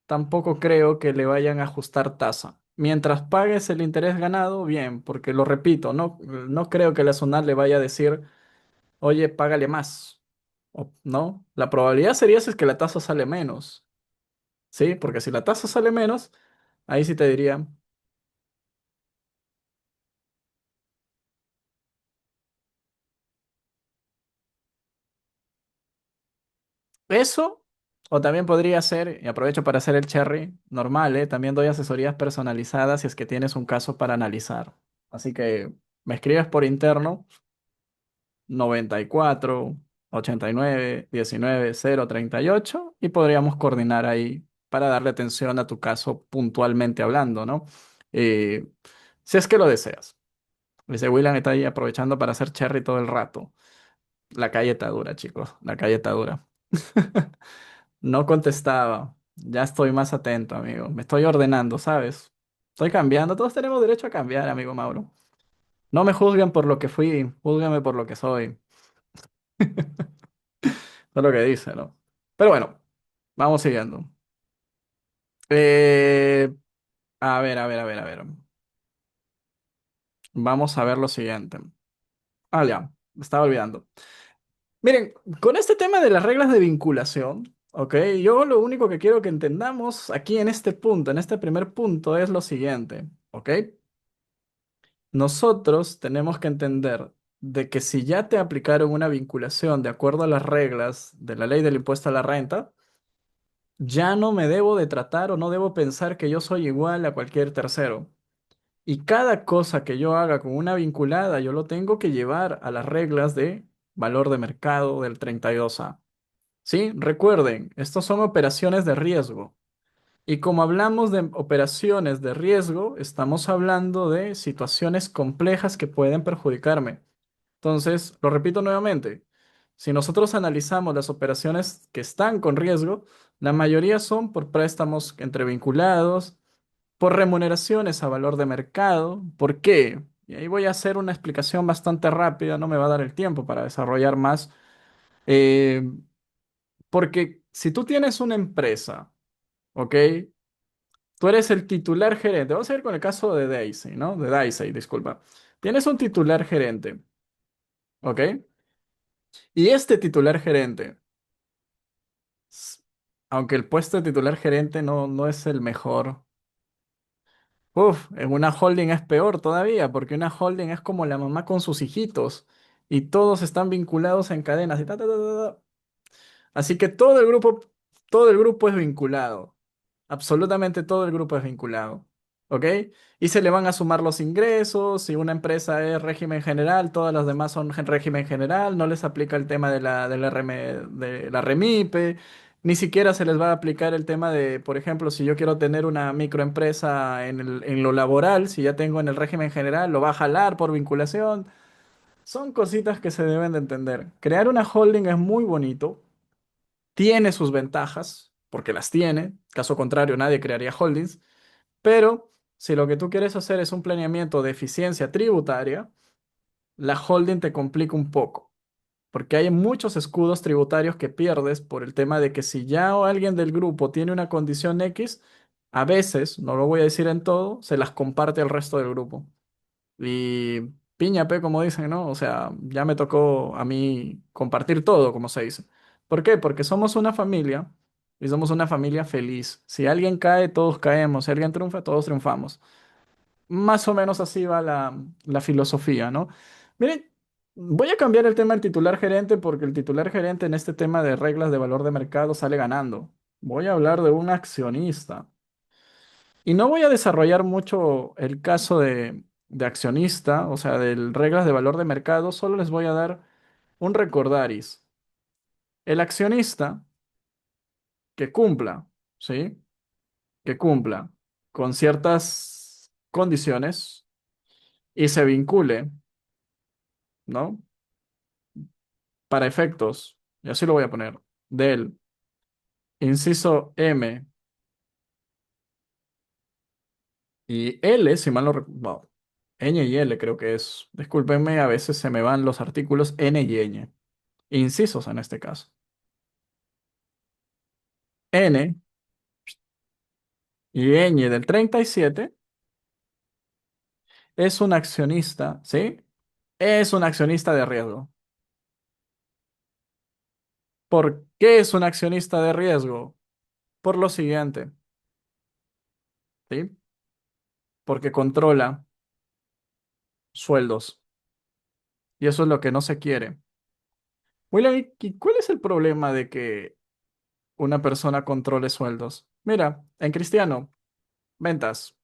tampoco creo que le vayan a ajustar tasa. Mientras pagues el interés ganado, bien, porque lo repito, no creo que la SUNAT le vaya a decir, oye, págale más. ¿No? La probabilidad sería si es que la tasa sale menos. ¿Sí? Porque si la tasa sale menos, ahí sí te diría eso, o también podría ser, y aprovecho para hacer el cherry normal, ¿eh? También doy asesorías personalizadas si es que tienes un caso para analizar. Así que me escribes por interno 94 89 19 038 y podríamos coordinar ahí para darle atención a tu caso puntualmente hablando, ¿no? Eh, si es que lo deseas. Dice William está ahí aprovechando para hacer cherry todo el rato. La calle está dura, chicos. La calle está dura. No contestaba. Ya estoy más atento, amigo. Me estoy ordenando, ¿sabes? Estoy cambiando. Todos tenemos derecho a cambiar, amigo Mauro. No me juzguen por lo que fui, júzguenme por lo que soy. Es lo que dice, ¿no? Pero bueno, vamos siguiendo. Eh, a ver. Vamos a ver lo siguiente. Ah, ya, me estaba olvidando. Miren, con este tema de las reglas de vinculación, ¿ok? Yo lo único que quiero que entendamos aquí en este punto, en este primer punto, es lo siguiente, ¿ok? Nosotros tenemos que entender de que si ya te aplicaron una vinculación de acuerdo a las reglas de la ley del impuesto a la renta, ya no me debo de tratar o no debo pensar que yo soy igual a cualquier tercero. Y cada cosa que yo haga con una vinculada, yo lo tengo que llevar a las reglas de valor de mercado del 32A. ¿Sí? Recuerden, estos son operaciones de riesgo. Y como hablamos de operaciones de riesgo, estamos hablando de situaciones complejas que pueden perjudicarme. Entonces, lo repito nuevamente, si nosotros analizamos las operaciones que están con riesgo, la mayoría son por préstamos entre vinculados, por remuneraciones a valor de mercado. ¿Por qué? Y ahí voy a hacer una explicación bastante rápida, no me va a dar el tiempo para desarrollar más. Eh, Porque si tú tienes una empresa, ¿ok? Tú eres el titular gerente. Vamos a ir con el caso de Daisy, ¿no? De Daisy, disculpa. Tienes un titular gerente, ¿ok? Y este titular gerente, s- aunque el puesto de titular gerente no es el mejor. Uf, en una holding es peor todavía, porque una holding es como la mamá con sus hijitos y todos están vinculados en cadenas y ta, ta, ta, ta, ta. Así que todo el grupo es vinculado. Absolutamente todo el grupo es vinculado. ¿Ok? Y se le van a sumar los ingresos. Si una empresa es régimen general, todas las demás son régimen general. No les aplica el tema de la REMIPE. Ni siquiera se les va a aplicar el tema de, por ejemplo, si yo quiero tener una microempresa en lo laboral, si ya tengo en el régimen general, lo va a jalar por vinculación. Son cositas que se deben de entender. Crear una holding es muy bonito, tiene sus ventajas, porque las tiene, caso contrario nadie crearía holdings, pero si lo que tú quieres hacer es un planeamiento de eficiencia tributaria, la holding te complica un poco, porque hay muchos escudos tributarios que pierdes por el tema de que si ya o alguien del grupo tiene una condición X, a veces, no lo voy a decir en todo, se las comparte al resto del grupo. Y piña, pe, como dicen, ¿no? O sea, ya me tocó a mí compartir todo, como se dice. ¿Por qué? Porque somos una familia. y somos una familia feliz. Si alguien cae, todos caemos. Si alguien triunfa, todos triunfamos. Más o menos así va la filosofía, ¿no? Miren, voy a cambiar el tema del titular gerente porque el titular gerente en este tema de reglas de valor de mercado sale ganando. Voy a hablar de un accionista. Y no voy a desarrollar mucho el caso de accionista, o sea, de reglas de valor de mercado, solo les voy a dar un recordaris. El accionista que cumpla, ¿sí? Que cumpla con ciertas condiciones y se vincule, ¿no? Para efectos, y así lo voy a poner, del inciso M y L, si mal no recuerdo, Ñ y L creo que es. Discúlpenme, a veces se me van los artículos N y Ñ. Incisos en este caso. N y Ñ del 37 es un accionista, ¿sí? Es un accionista de riesgo. ¿Por qué es un accionista de riesgo? Por lo siguiente, ¿sí? Porque controla sueldos y eso es lo que no se quiere. William, ¿y cuál es el problema de que una persona controle sueldos? Mira, en Cristiano, ventas,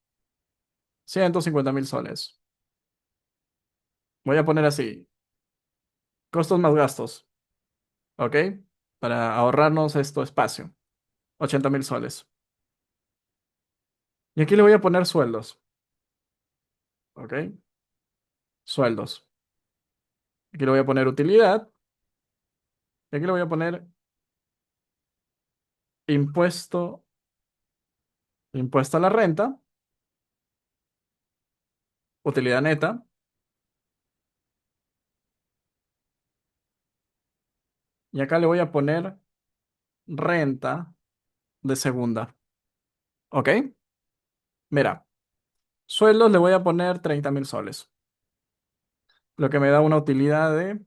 150.000 soles. Voy a poner así, costos más gastos, ¿ok? Para ahorrarnos esto espacio, 80.000 soles. Y aquí le voy a poner sueldos, ¿ok? Sueldos. Aquí le voy a poner utilidad. Y aquí le voy a poner impuesto, impuesto a la renta, utilidad neta. Y acá le voy a poner renta de segunda, ¿ok? Mira, sueldos le voy a poner 30.000 soles, lo que me da una utilidad de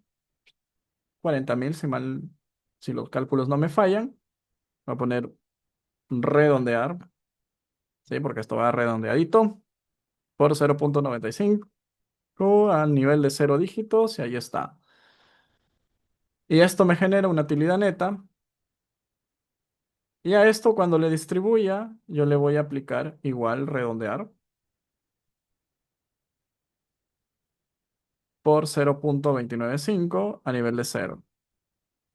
40.000, si los cálculos no me fallan. Voy a poner redondear, ¿sí? Porque esto va redondeadito por 0.95 al nivel de 0 dígitos y ahí está. Y esto me genera una utilidad neta. Y a esto cuando le distribuya, yo le voy a aplicar igual redondear por 0.295 a nivel de 0.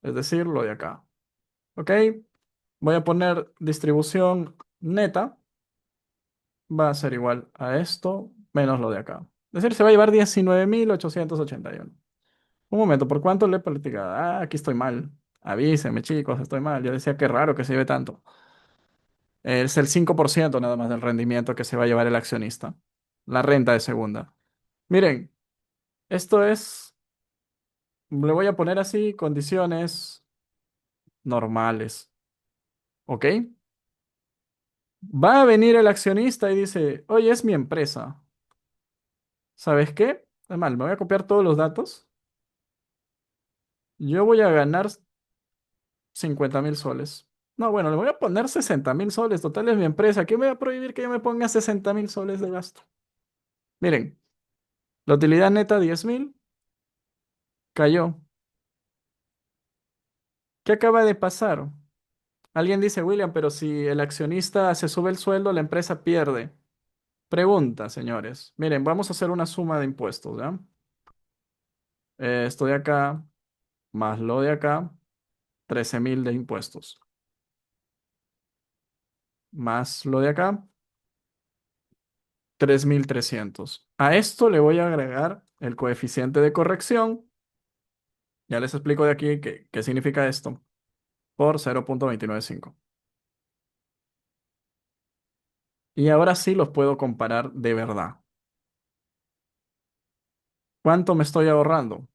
Es decir, lo de acá. ¿Ok? Voy a poner distribución neta. Va a ser igual a esto menos lo de acá. Es decir, se va a llevar 19.881. Un momento, ¿por cuánto le he platicado? Ah, aquí estoy mal. Avísenme, chicos, estoy mal. Yo decía, qué raro que se lleve tanto. Es el 5% nada más del rendimiento que se va a llevar el accionista. La renta de segunda. Miren, esto es, le voy a poner así, condiciones normales. ¿Ok? Va a venir el accionista y dice, oye, es mi empresa. ¿Sabes qué? Es mal, me voy a copiar todos los datos. Yo voy a ganar 50.000 soles. No, bueno, le voy a poner 60.000 soles. Total es mi empresa. ¿Qué me va a prohibir que yo me ponga 60.000 soles de gasto? Miren, la utilidad neta 10.000 cayó. ¿Qué acaba de pasar? Alguien dice, William, pero si el accionista se sube el sueldo, la empresa pierde. Pregunta, señores. Miren, vamos a hacer una suma de impuestos, ¿ya? Esto de acá más lo de acá, 13.000 de impuestos. Más lo de acá, 3.300. A esto le voy a agregar el coeficiente de corrección. Ya les explico de aquí qué significa esto. Por 0.295. Y ahora sí los puedo comparar de verdad. ¿Cuánto me estoy ahorrando?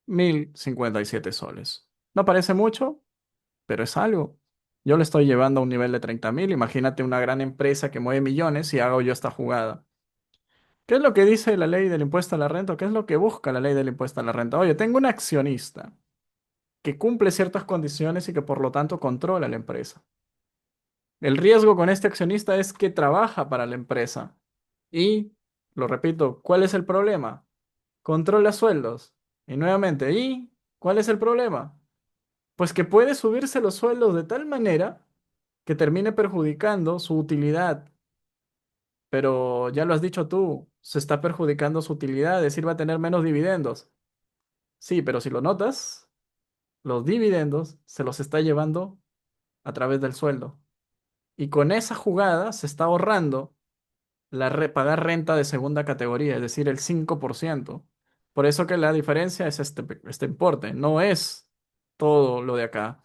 1.057 soles. No parece mucho, pero es algo. Yo le estoy llevando a un nivel de 30.000. Imagínate una gran empresa que mueve millones y hago yo esta jugada. ¿Qué es lo que dice la ley del impuesto a la renta? ¿Qué es lo que busca la ley del impuesto a la renta? Oye, tengo un accionista. que cumple ciertas condiciones y que por lo tanto controla la empresa. El riesgo con este accionista es que trabaja para la empresa. Y, lo repito, ¿cuál es el problema? Controla sueldos. Y nuevamente, ¿y cuál es el problema? Pues que puede subirse los sueldos de tal manera que termine perjudicando su utilidad. Pero ya lo has dicho tú, se está perjudicando su utilidad, es decir, va a tener menos dividendos. Sí, pero si lo notas, los dividendos se los está llevando a través del sueldo. Y con esa jugada se está ahorrando pagar renta de segunda categoría, es decir, el 5%. Por eso que la diferencia es este importe, no es todo lo de acá.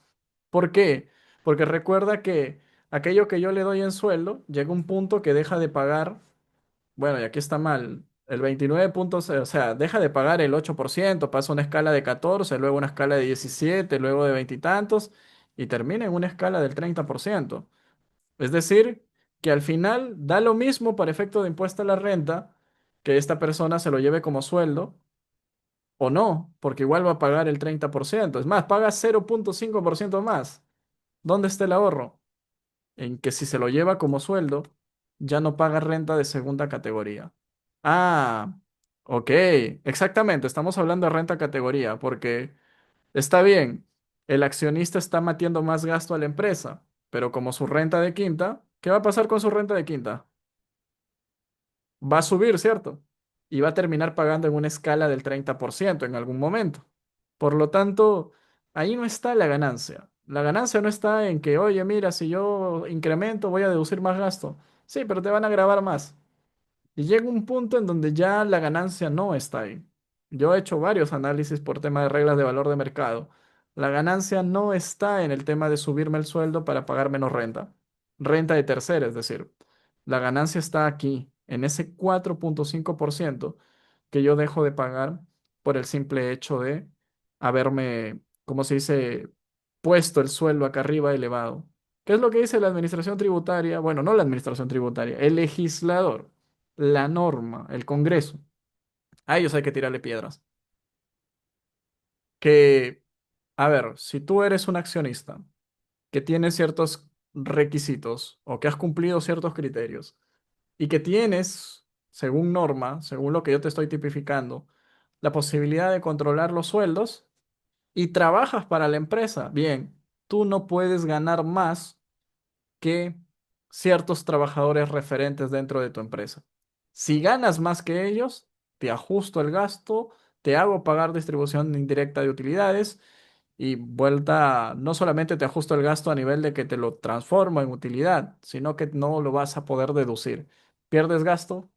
¿Por qué? Porque recuerda que aquello que yo le doy en sueldo llega un punto que deja de pagar, bueno, y aquí está mal, el 29 puntos, o sea, deja de pagar el 8%, pasa a una escala de 14, luego una escala de 17, luego de veintitantos, y termina en una escala del 30%. Es decir, que al final da lo mismo para efecto de impuesto a la renta que esta persona se lo lleve como sueldo o no, porque igual va a pagar el 30%. Es más, paga 0,5% más. ¿Dónde está el ahorro? En que si se lo lleva como sueldo, ya no paga renta de segunda categoría. Ah, ok, exactamente, estamos hablando de renta categoría, porque está bien, el accionista está metiendo más gasto a la empresa, pero como su renta de quinta, ¿qué va a pasar con su renta de quinta? Va a subir, ¿cierto? Y va a terminar pagando en una escala del 30% en algún momento. Por lo tanto, ahí no está la ganancia. La ganancia no está en que, oye, mira, si yo incremento, voy a deducir más gasto. Sí, pero te van a grabar más. Y llega un punto en donde ya la ganancia no está ahí. Yo he hecho varios análisis por tema de reglas de valor de mercado. La ganancia no está en el tema de subirme el sueldo para pagar menos renta. Renta de tercera, es decir. La ganancia está aquí, en ese 4,5% que yo dejo de pagar por el simple hecho de haberme, ¿cómo se dice?, puesto el sueldo acá arriba elevado. ¿Qué es lo que dice la administración tributaria? Bueno, no la administración tributaria, el legislador, la norma, el Congreso. A ellos hay que tirarle piedras. Que, a ver, si tú eres un accionista que tiene ciertos requisitos o que has cumplido ciertos criterios y que tienes, según norma, según lo que yo te estoy tipificando, la posibilidad de controlar los sueldos y trabajas para la empresa, bien, tú no puedes ganar más que ciertos trabajadores referentes dentro de tu empresa. Si ganas más que ellos, te ajusto el gasto, te hago pagar distribución indirecta de utilidades y vuelta, no solamente te ajusto el gasto a nivel de que te lo transformo en utilidad, sino que no lo vas a poder deducir. Pierdes gasto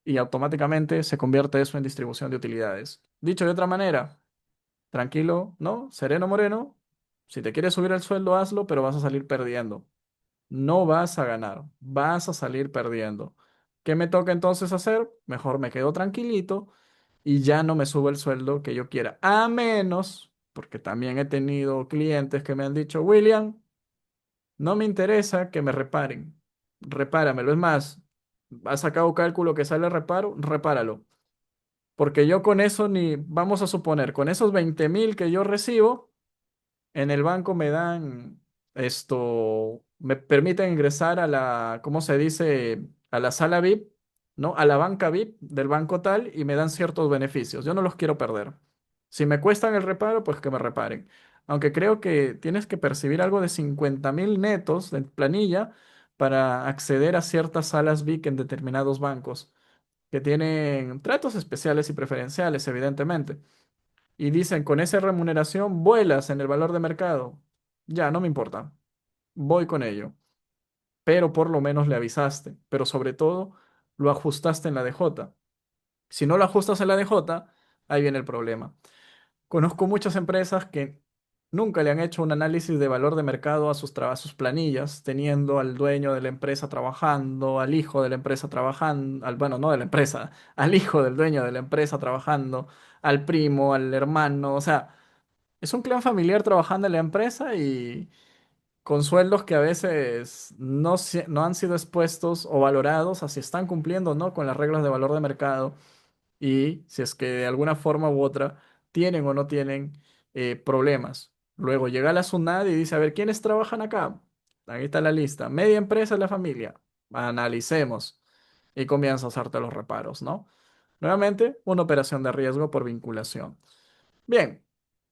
y automáticamente se convierte eso en distribución de utilidades. Dicho de otra manera, tranquilo, ¿no? Sereno Moreno, si te quieres subir el sueldo, hazlo, pero vas a salir perdiendo. No vas a ganar, vas a salir perdiendo. ¿Qué me toca entonces hacer? Mejor me quedo tranquilito y ya no me subo el sueldo que yo quiera. A menos, porque también he tenido clientes que me han dicho, William, no me interesa que me reparen. Repáramelo. Es más, has sacado cálculo que sale reparo, repáralo. Porque yo con eso ni, vamos a suponer, con esos 20,000 que yo recibo, en el banco me dan me permiten ingresar a la, ¿cómo se dice? A la sala VIP, ¿no? A la banca VIP del banco tal y me dan ciertos beneficios. Yo no los quiero perder. Si me cuestan el reparo, pues que me reparen. Aunque creo que tienes que percibir algo de 50,000 netos de planilla para acceder a ciertas salas VIP en determinados bancos que tienen tratos especiales y preferenciales, evidentemente y dicen con esa remuneración vuelas en el valor de mercado. Ya, no me importa. Voy con ello. Pero por lo menos le avisaste. Pero sobre todo, lo ajustaste en la DJ. Si no lo ajustas en la DJ, ahí viene el problema. Conozco muchas empresas que nunca le han hecho un análisis de valor de mercado a a sus planillas, teniendo al dueño de la empresa trabajando, al hijo de la empresa trabajando, al, bueno, no de la empresa, al hijo del dueño de la empresa trabajando, al primo, al hermano, o sea, es un clan familiar trabajando en la empresa y con sueldos que a veces no han sido expuestos o valorados a si están cumpliendo o no con las reglas de valor de mercado y si es que de alguna forma u otra tienen o no tienen problemas. Luego llega la SUNAT y dice, a ver, ¿quiénes trabajan acá? Ahí está la lista. Media empresa de la familia. Analicemos. Y comienza a hacerte los reparos, ¿no? Nuevamente, una operación de riesgo por vinculación. Bien,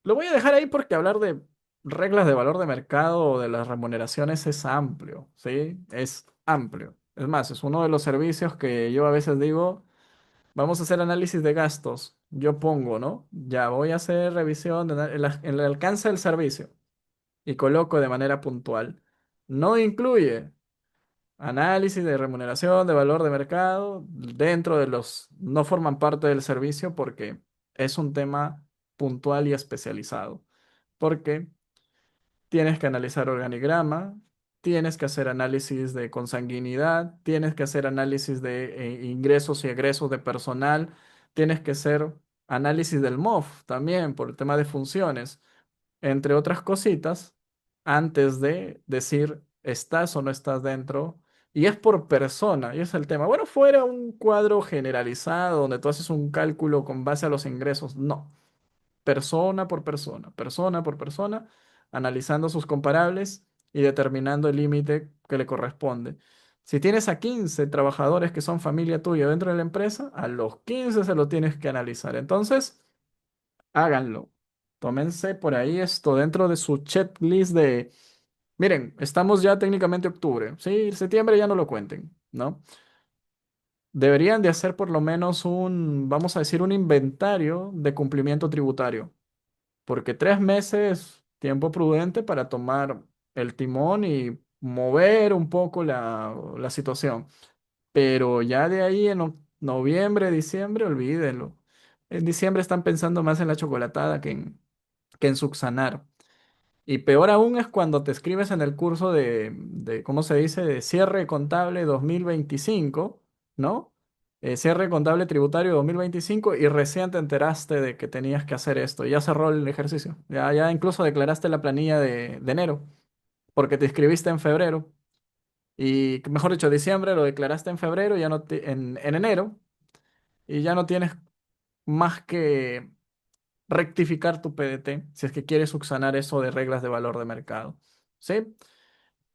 lo voy a dejar ahí porque hablar de reglas de valor de mercado o de las remuneraciones es amplio, ¿sí? Es amplio. Es más, es uno de los servicios que yo a veces digo, vamos a hacer análisis de gastos. Yo pongo, ¿no? Ya voy a hacer revisión el alcance del servicio y coloco de manera puntual. No incluye análisis de remuneración, de valor de mercado, dentro de los, no forman parte del servicio porque es un tema puntual y especializado. Porque tienes que analizar organigrama, tienes que hacer análisis de consanguinidad, tienes que hacer análisis de ingresos y egresos de personal, tienes que hacer análisis del MOF también por el tema de funciones, entre otras cositas, antes de decir estás o no estás dentro. Y es por persona, y es el tema. Bueno, fuera un cuadro generalizado donde tú haces un cálculo con base a los ingresos, no. Persona por persona, analizando sus comparables y determinando el límite que le corresponde. Si tienes a 15 trabajadores que son familia tuya dentro de la empresa, a los 15 se lo tienes que analizar. Entonces, háganlo. Tómense por ahí esto dentro de su checklist de, miren, estamos ya técnicamente octubre, ¿sí? Septiembre ya no lo cuenten, ¿no? Deberían de hacer por lo menos un, vamos a decir, un inventario de cumplimiento tributario, porque 3 meses, tiempo prudente para tomar el timón y mover un poco la situación. Pero ya de ahí en noviembre, diciembre, olvídenlo. En diciembre están pensando más en la chocolatada que en subsanar. Y peor aún es cuando te escribes en el curso ¿cómo se dice? De cierre contable 2025, ¿no? Cierre contable tributario 2025 y recién te enteraste de que tenías que hacer esto. Ya cerró el ejercicio. Ya incluso declaraste la planilla de enero, porque te inscribiste en febrero. Y mejor dicho, diciembre lo declaraste en febrero, ya no en enero, y ya no tienes más que rectificar tu PDT si es que quieres subsanar eso de reglas de valor de mercado. ¿Sí?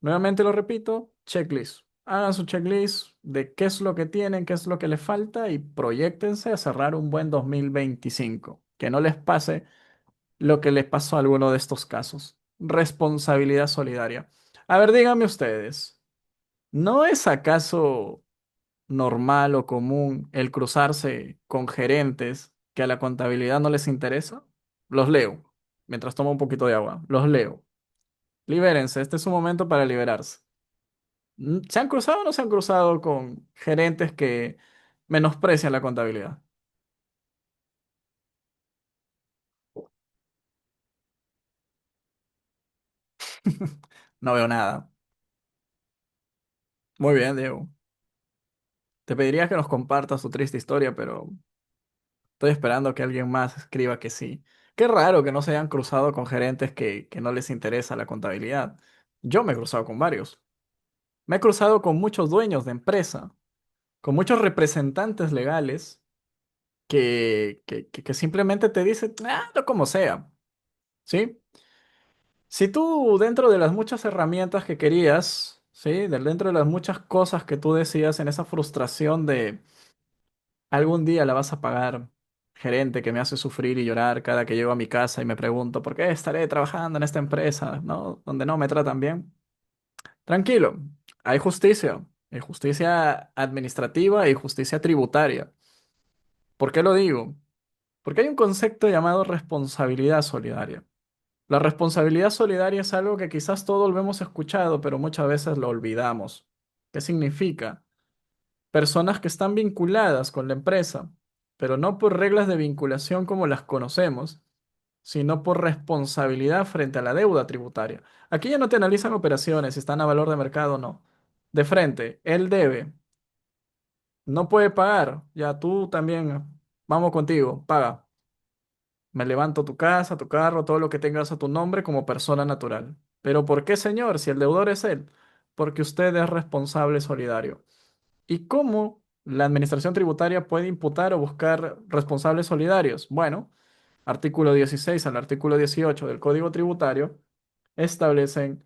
Nuevamente lo repito, checklist. Hagan su checklist de qué es lo que tienen, qué es lo que les falta y proyéctense a cerrar un buen 2025. Que no les pase lo que les pasó a alguno de estos casos. Responsabilidad solidaria. A ver, díganme ustedes, ¿no es acaso normal o común el cruzarse con gerentes que a la contabilidad no les interesa? Los leo, mientras tomo un poquito de agua. Los leo. Libérense, este es un momento para liberarse. ¿Se han cruzado o no se han cruzado con gerentes que menosprecian la contabilidad? No veo nada. Muy bien, Diego. Te pediría que nos compartas tu triste historia, pero estoy esperando que alguien más escriba que sí. Qué raro que no se hayan cruzado con gerentes que no les interesa la contabilidad. Yo me he cruzado con varios. Me he cruzado con muchos dueños de empresa, con muchos representantes legales que simplemente te dicen, ah, no como sea, ¿sí? Si tú dentro de las muchas herramientas que querías, ¿sí? Dentro de las muchas cosas que tú decías en esa frustración de algún día la vas a pagar, gerente que me hace sufrir y llorar cada que llego a mi casa y me pregunto, ¿por qué estaré trabajando en esta empresa, ¿no? Donde no me tratan bien? Tranquilo, hay justicia administrativa y justicia tributaria. ¿Por qué lo digo? Porque hay un concepto llamado responsabilidad solidaria. La responsabilidad solidaria es algo que quizás todos lo hemos escuchado, pero muchas veces lo olvidamos. ¿Qué significa? Personas que están vinculadas con la empresa, pero no por reglas de vinculación como las conocemos, sino por responsabilidad frente a la deuda tributaria. Aquí ya no te analizan operaciones, si están a valor de mercado o no. De frente, él debe, no puede pagar, ya tú también, vamos contigo, paga. Me levanto tu casa, tu carro, todo lo que tengas a tu nombre como persona natural. ¿Pero por qué, señor, si el deudor es él? Porque usted es responsable solidario. ¿Y cómo la administración tributaria puede imputar o buscar responsables solidarios? Bueno, artículo 16 al artículo 18 del Código Tributario, establecen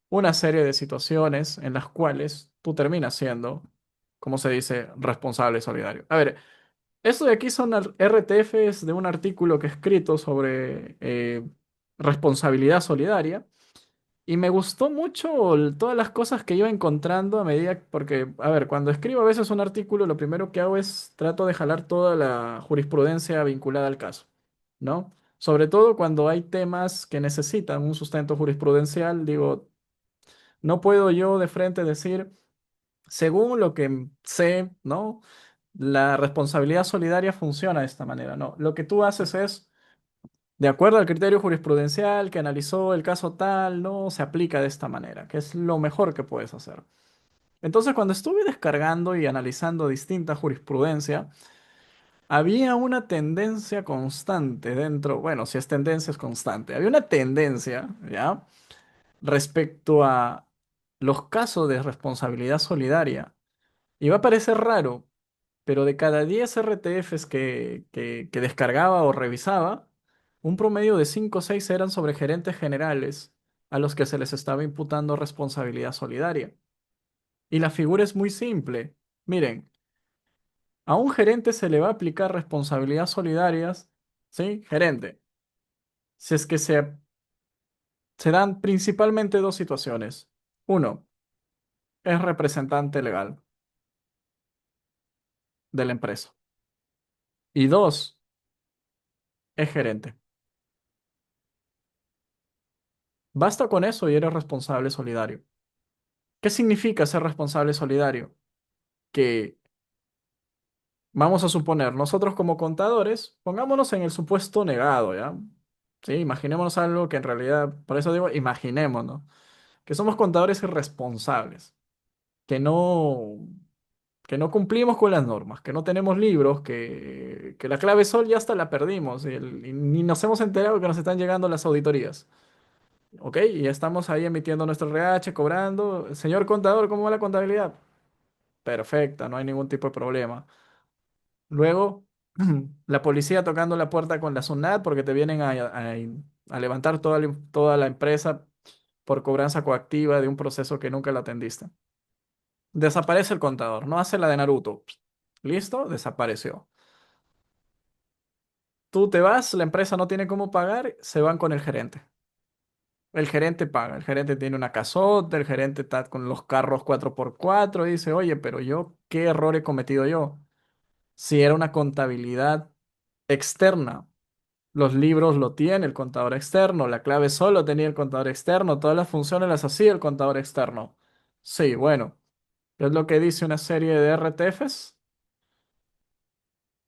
una serie de situaciones en las cuales tú terminas siendo, como se dice, responsable solidario. A ver, esto de aquí son RTFs de un artículo que he escrito sobre responsabilidad solidaria. Y me gustó mucho todas las cosas que iba encontrando a medida, porque, a ver, cuando escribo a veces un artículo, lo primero que hago es trato de jalar toda la jurisprudencia vinculada al caso, ¿no? Sobre todo cuando hay temas que necesitan un sustento jurisprudencial, digo, no puedo yo de frente decir, según lo que sé, ¿no? La responsabilidad solidaria funciona de esta manera, ¿no? Lo que tú haces es de acuerdo al criterio jurisprudencial que analizó el caso tal, no se aplica de esta manera, que es lo mejor que puedes hacer. Entonces, cuando estuve descargando y analizando distinta jurisprudencia, había una tendencia constante dentro, bueno, si es tendencia es constante, había una tendencia, ¿ya? Respecto a los casos de responsabilidad solidaria. Y va a parecer raro, pero de cada 10 RTFs que descargaba o revisaba, un promedio de 5 o 6 eran sobre gerentes generales a los que se les estaba imputando responsabilidad solidaria. Y la figura es muy simple. Miren, a un gerente se le va a aplicar responsabilidad solidarias, ¿sí? Gerente. Si es que se dan principalmente dos situaciones. Uno, es representante legal de la empresa. Y dos, es gerente. Basta con eso y eres responsable solidario. ¿Qué significa ser responsable solidario? Que vamos a suponer, nosotros como contadores, pongámonos en el supuesto negado, ¿ya? Sí, imaginémonos algo que en realidad, por eso digo, imaginémonos, que somos contadores irresponsables, que no, que no cumplimos con las normas, que no tenemos libros, que la clave Sol ya hasta la perdimos y ni nos hemos enterado que nos están llegando las auditorías. ¿Ok? Y ya estamos ahí emitiendo nuestro RH, cobrando. Señor contador, ¿cómo va la contabilidad? Perfecta, no hay ningún tipo de problema. Luego, la policía tocando la puerta con la SUNAT porque te vienen a levantar toda la empresa por cobranza coactiva de un proceso que nunca la atendiste. Desaparece el contador, no hace la de Naruto. ¿Listo? Desapareció. Tú te vas, la empresa no tiene cómo pagar, se van con el gerente. El gerente paga, el gerente tiene una casota, el gerente está con los carros 4x4 y dice, oye, pero yo, ¿qué error he cometido yo? Si era una contabilidad externa, los libros lo tiene el contador externo, la clave solo tenía el contador externo, todas las funciones las hacía el contador externo. Sí, bueno, es lo que dice una serie de RTFs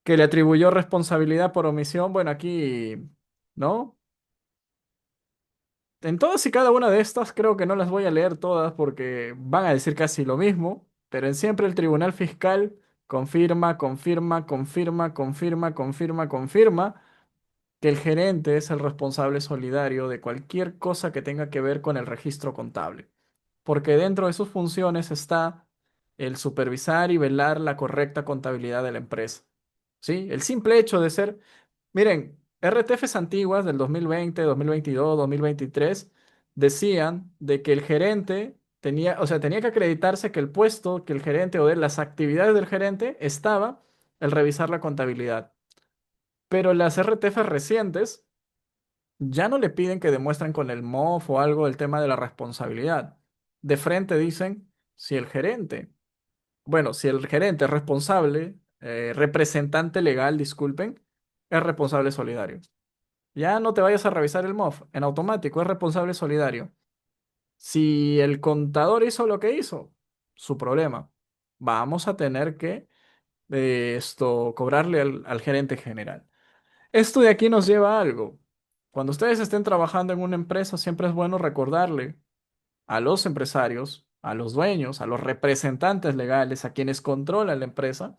que le atribuyó responsabilidad por omisión. Bueno, aquí, ¿no? En todas y cada una de estas creo que no las voy a leer todas porque van a decir casi lo mismo, pero en siempre el Tribunal Fiscal confirma, confirma, confirma, confirma, confirma, confirma que el gerente es el responsable solidario de cualquier cosa que tenga que ver con el registro contable, porque dentro de sus funciones está el supervisar y velar la correcta contabilidad de la empresa. ¿Sí? El simple hecho de ser, miren, RTFs antiguas del 2020, 2022, 2023 decían de que el gerente tenía, o sea, tenía que acreditarse que el puesto, que el gerente o de las actividades del gerente estaba el revisar la contabilidad. Pero las RTFs recientes ya no le piden que demuestren con el MOF o algo el tema de la responsabilidad. De frente dicen, si el gerente, bueno, si el gerente es responsable, representante legal, disculpen, es responsable solidario. Ya no te vayas a revisar el MOF, en automático es responsable solidario. Si el contador hizo lo que hizo, su problema. Vamos a tener que cobrarle al gerente general. Esto de aquí nos lleva a algo. Cuando ustedes estén trabajando en una empresa, siempre es bueno recordarle a los empresarios, a los dueños, a los representantes legales, a quienes controlan la empresa,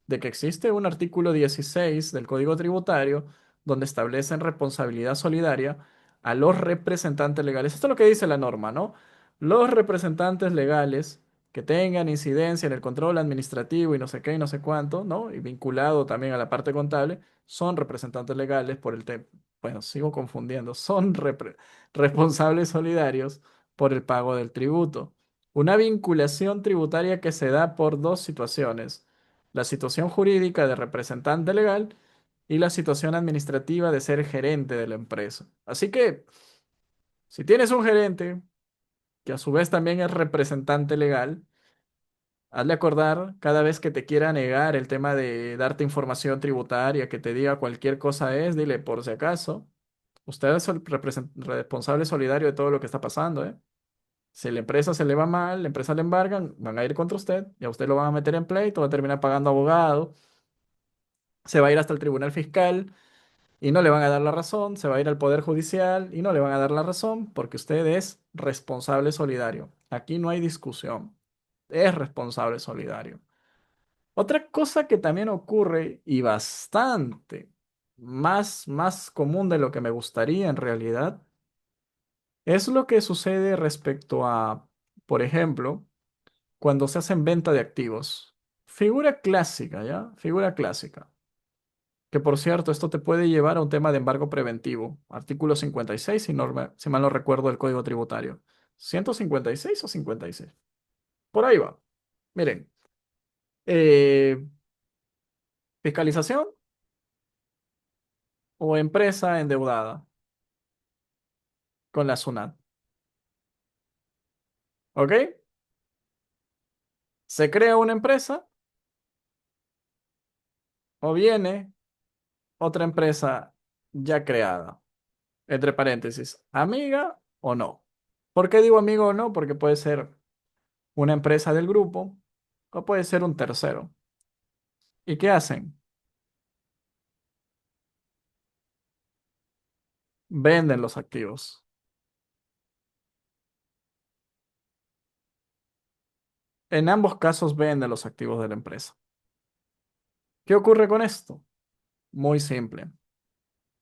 de que existe un artículo 16 del Código Tributario donde establecen responsabilidad solidaria a los representantes legales. Esto es lo que dice la norma, ¿no? Los representantes legales que tengan incidencia en el control administrativo y no sé qué y no sé cuánto, ¿no? Y vinculado también a la parte contable, son representantes legales por el tema. Bueno, sigo confundiendo. Son responsables solidarios por el pago del tributo. Una vinculación tributaria que se da por dos situaciones. La situación jurídica de representante legal y la situación administrativa de ser gerente de la empresa. Así que, si tienes un gerente que a su vez también es representante legal, hazle acordar cada vez que te quiera negar el tema de darte información tributaria, que te diga cualquier cosa dile por si acaso, usted es el responsable solidario de todo lo que está pasando, ¿eh? Si la empresa se le va mal, la empresa le embargan, van a ir contra usted y a usted lo van a meter en pleito, va a terminar pagando abogado, se va a ir hasta el tribunal fiscal y no le van a dar la razón, se va a ir al Poder Judicial y no le van a dar la razón porque usted es responsable solidario. Aquí no hay discusión, es responsable solidario. Otra cosa que también ocurre y bastante más común de lo que me gustaría en realidad es lo que sucede respecto a, por ejemplo, cuando se hacen venta de activos. Figura clásica, ¿ya? Figura clásica. Que por cierto, esto te puede llevar a un tema de embargo preventivo. Artículo 56, si mal no recuerdo, del Código Tributario. ¿156 o 56? Por ahí va. Miren, eh, fiscalización o empresa endeudada con la SUNAT. ¿Ok? Se crea una empresa o viene otra empresa ya creada. Entre paréntesis, amiga o no. ¿Por qué digo amigo o no? Porque puede ser una empresa del grupo o puede ser un tercero. ¿Y qué hacen? Venden los activos. En ambos casos venden los activos de la empresa. ¿Qué ocurre con esto? Muy simple.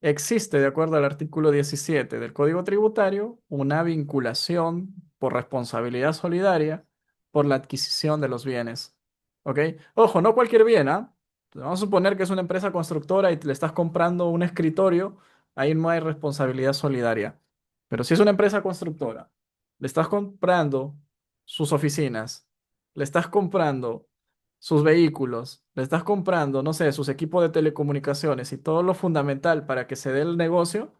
Existe, de acuerdo al artículo 17 del Código Tributario, una vinculación por responsabilidad solidaria por la adquisición de los bienes. ¿Ok? Ojo, no cualquier bien, ¿ah? Vamos a suponer que es una empresa constructora y le estás comprando un escritorio, ahí no hay responsabilidad solidaria. Pero si es una empresa constructora, le estás comprando sus oficinas, le estás comprando sus vehículos, le estás comprando, no sé, sus equipos de telecomunicaciones y todo lo fundamental para que se dé el negocio,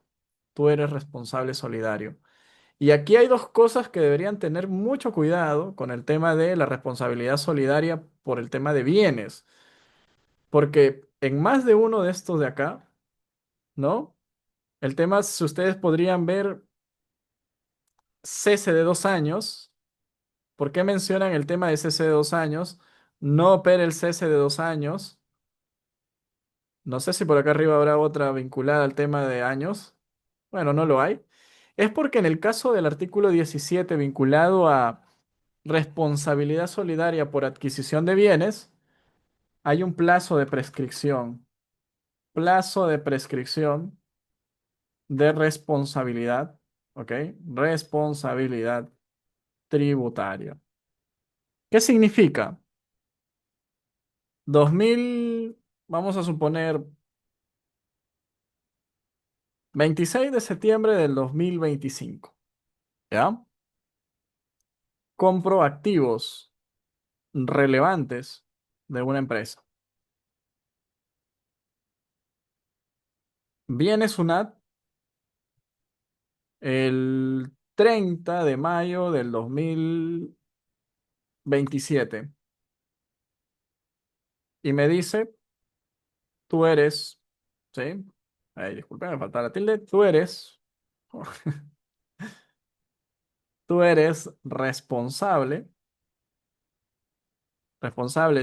tú eres responsable solidario. Y aquí hay dos cosas que deberían tener mucho cuidado con el tema de la responsabilidad solidaria por el tema de bienes, porque en más de uno de estos de acá, ¿no? El tema, si ustedes podrían ver cese de 2 años, ¿por qué mencionan el tema de cese de 2 años? No opera el cese de 2 años. No sé si por acá arriba habrá otra vinculada al tema de años. Bueno, no lo hay. Es porque en el caso del artículo 17 vinculado a responsabilidad solidaria por adquisición de bienes, hay un plazo de prescripción. Plazo de prescripción de responsabilidad, ¿ok? Responsabilidad tributaria. ¿Qué significa? 2000, vamos a suponer, 26 de septiembre del 2025, ¿ya? Compro activos relevantes de una empresa. Viene SUNAT el 30 de mayo del 2027 y me dice, tú eres, ¿sí? Ay, disculpe, me falta la tilde, tú eres responsable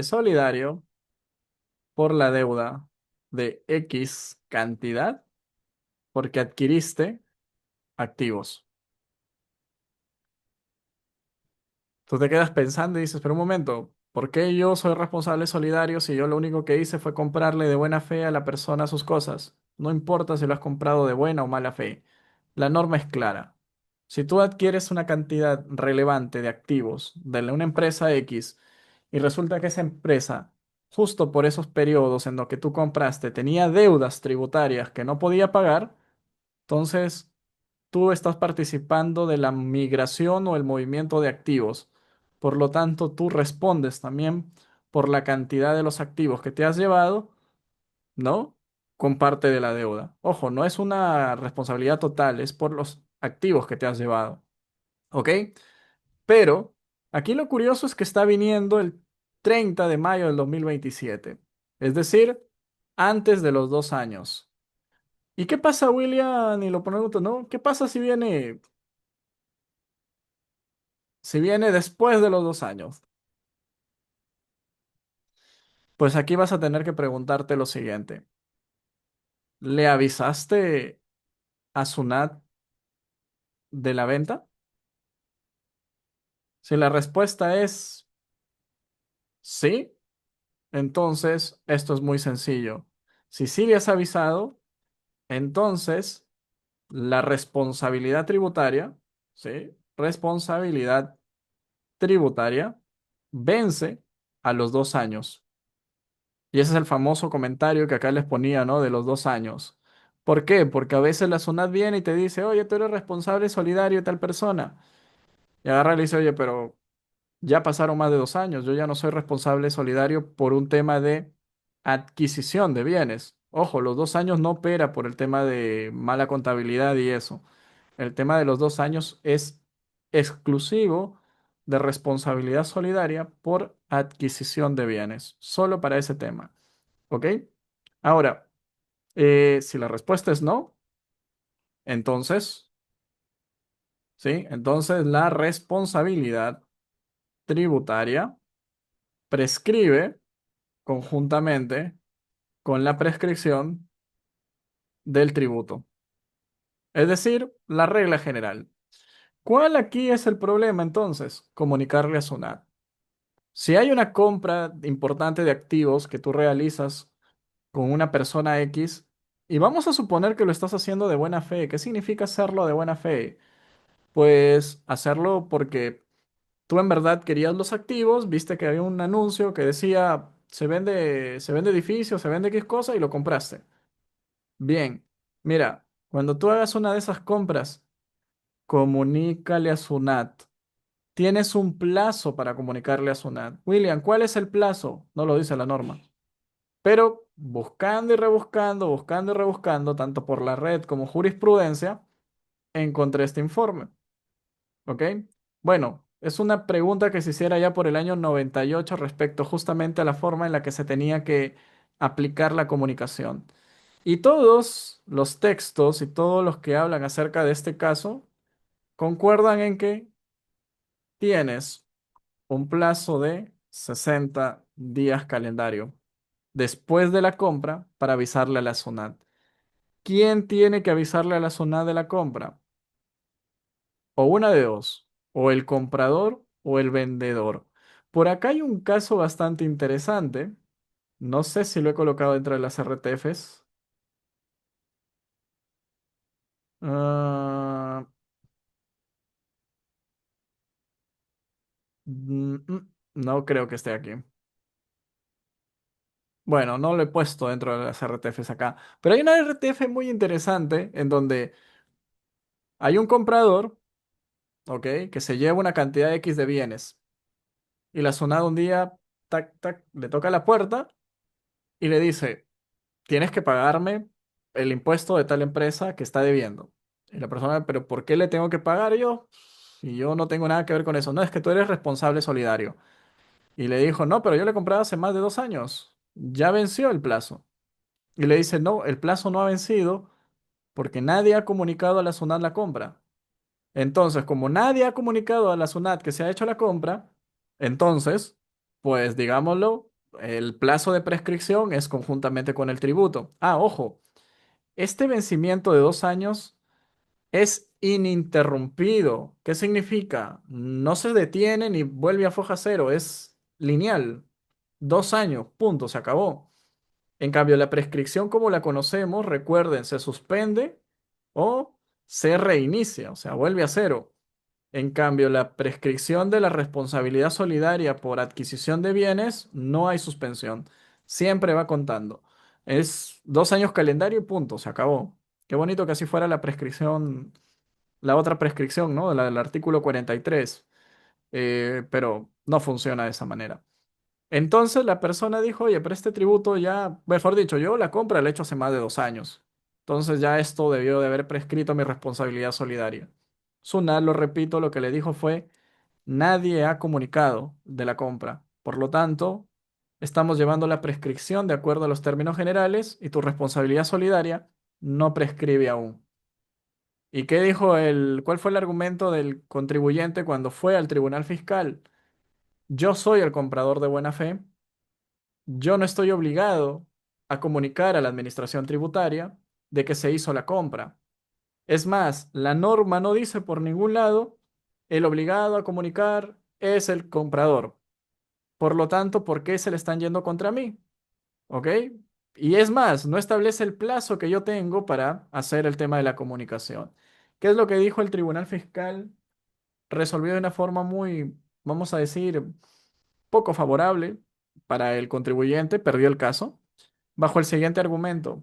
solidario por la deuda de X cantidad porque adquiriste activos. Tú te quedas pensando y dices, pero un momento, ¿por qué yo soy responsable solidario si yo lo único que hice fue comprarle de buena fe a la persona sus cosas? No importa si lo has comprado de buena o mala fe. La norma es clara. Si tú adquieres una cantidad relevante de activos de una empresa X y resulta que esa empresa, justo por esos periodos en los que tú compraste, tenía deudas tributarias que no podía pagar, entonces tú estás participando de la migración o el movimiento de activos. Por lo tanto, tú respondes también por la cantidad de los activos que te has llevado, ¿no? Con parte de la deuda. Ojo, no es una responsabilidad total, es por los activos que te has llevado. ¿Ok? Pero aquí lo curioso es que está viniendo el 30 de mayo del 2027, es decir, antes de los 2 años. ¿Y qué pasa, William? Y lo pregunto, ¿no? ¿Qué pasa si viene después de los 2 años? Pues aquí vas a tener que preguntarte lo siguiente. ¿Le avisaste a Sunat de la venta? Si la respuesta es sí, entonces esto es muy sencillo. Si sí le has avisado, entonces la responsabilidad tributaria, ¿sí? Responsabilidad tributaria vence a los 2 años. Y ese es el famoso comentario que acá les ponía, ¿no? De los 2 años. ¿Por qué? Porque a veces la SUNAT viene y te dice, oye, tú eres responsable solidario de tal persona. Y agarra y le dice, oye, pero ya pasaron más de 2 años, yo ya no soy responsable solidario por un tema de adquisición de bienes. Ojo, los 2 años no opera por el tema de mala contabilidad y eso. El tema de los 2 años es exclusivo de responsabilidad solidaria por adquisición de bienes, solo para ese tema. ¿Ok? Ahora, si la respuesta es no, entonces, ¿sí? Entonces la responsabilidad tributaria prescribe conjuntamente con la prescripción del tributo. Es decir, la regla general. ¿Cuál aquí es el problema entonces? Comunicarle a SUNAT. Si hay una compra importante de activos que tú realizas con una persona X, y vamos a suponer que lo estás haciendo de buena fe. ¿Qué significa hacerlo de buena fe? Pues hacerlo porque tú en verdad querías los activos, viste que había un anuncio que decía se vende edificio, se vende X cosa y lo compraste. Bien, mira, cuando tú hagas una de esas compras, comunícale a Sunat. Tienes un plazo para comunicarle a Sunat. William, ¿cuál es el plazo? No lo dice la norma. Pero buscando y rebuscando, tanto por la red como jurisprudencia, encontré este informe. ¿Ok? Bueno, es una pregunta que se hiciera ya por el año 98 respecto justamente a la forma en la que se tenía que aplicar la comunicación. Y todos los textos y todos los que hablan acerca de este caso concuerdan en que tienes un plazo de 60 días calendario después de la compra para avisarle a la SUNAT. ¿Quién tiene que avisarle a la SUNAT de la compra? O una de dos, o el comprador o el vendedor. Por acá hay un caso bastante interesante. No sé si lo he colocado dentro de las RTFs. Ah, no creo que esté aquí. Bueno, no lo he puesto dentro de las RTFs acá. Pero hay una RTF muy interesante en donde hay un comprador, ¿ok? Que se lleva una cantidad X de bienes. Y la SUNAT un día, tac, tac, le toca la puerta y le dice, tienes que pagarme el impuesto de tal empresa que está debiendo. Y la persona, pero ¿por qué le tengo que pagar yo? Y yo no tengo nada que ver con eso. No, es que tú eres responsable solidario. Y le dijo, no, pero yo le compré hace más de 2 años. Ya venció el plazo. Y le dice, no, el plazo no ha vencido porque nadie ha comunicado a la SUNAT la compra. Entonces, como nadie ha comunicado a la SUNAT que se ha hecho la compra, entonces, pues digámoslo, el plazo de prescripción es conjuntamente con el tributo. Ah, ojo, este vencimiento de 2 años es ininterrumpido. ¿Qué significa? No se detiene ni vuelve a foja cero, es lineal. 2 años, punto, se acabó. En cambio, la prescripción como la conocemos, recuerden, se suspende o se reinicia, o sea, vuelve a cero. En cambio, la prescripción de la responsabilidad solidaria por adquisición de bienes, no hay suspensión. Siempre va contando. Es 2 años calendario y punto, se acabó. Qué bonito que así fuera la prescripción, la otra prescripción, ¿no? La del artículo 43. Pero no funciona de esa manera. Entonces la persona dijo, oye, pero este tributo ya, mejor dicho, yo la compra la he hecho hace más de 2 años. Entonces ya esto debió de haber prescrito mi responsabilidad solidaria. Sunat, lo repito, lo que le dijo fue, nadie ha comunicado de la compra. Por lo tanto, estamos llevando la prescripción de acuerdo a los términos generales y tu responsabilidad solidaria no prescribe aún. ¿Y qué dijo cuál fue el argumento del contribuyente cuando fue al tribunal fiscal? Yo soy el comprador de buena fe, yo no estoy obligado a comunicar a la administración tributaria de que se hizo la compra. Es más, la norma no dice por ningún lado, el obligado a comunicar es el comprador. Por lo tanto, ¿por qué se le están yendo contra mí? ¿Ok? Y es más, no establece el plazo que yo tengo para hacer el tema de la comunicación. ¿Qué es lo que dijo el tribunal fiscal? Resolvió de una forma muy, vamos a decir, poco favorable para el contribuyente, perdió el caso, bajo el siguiente argumento.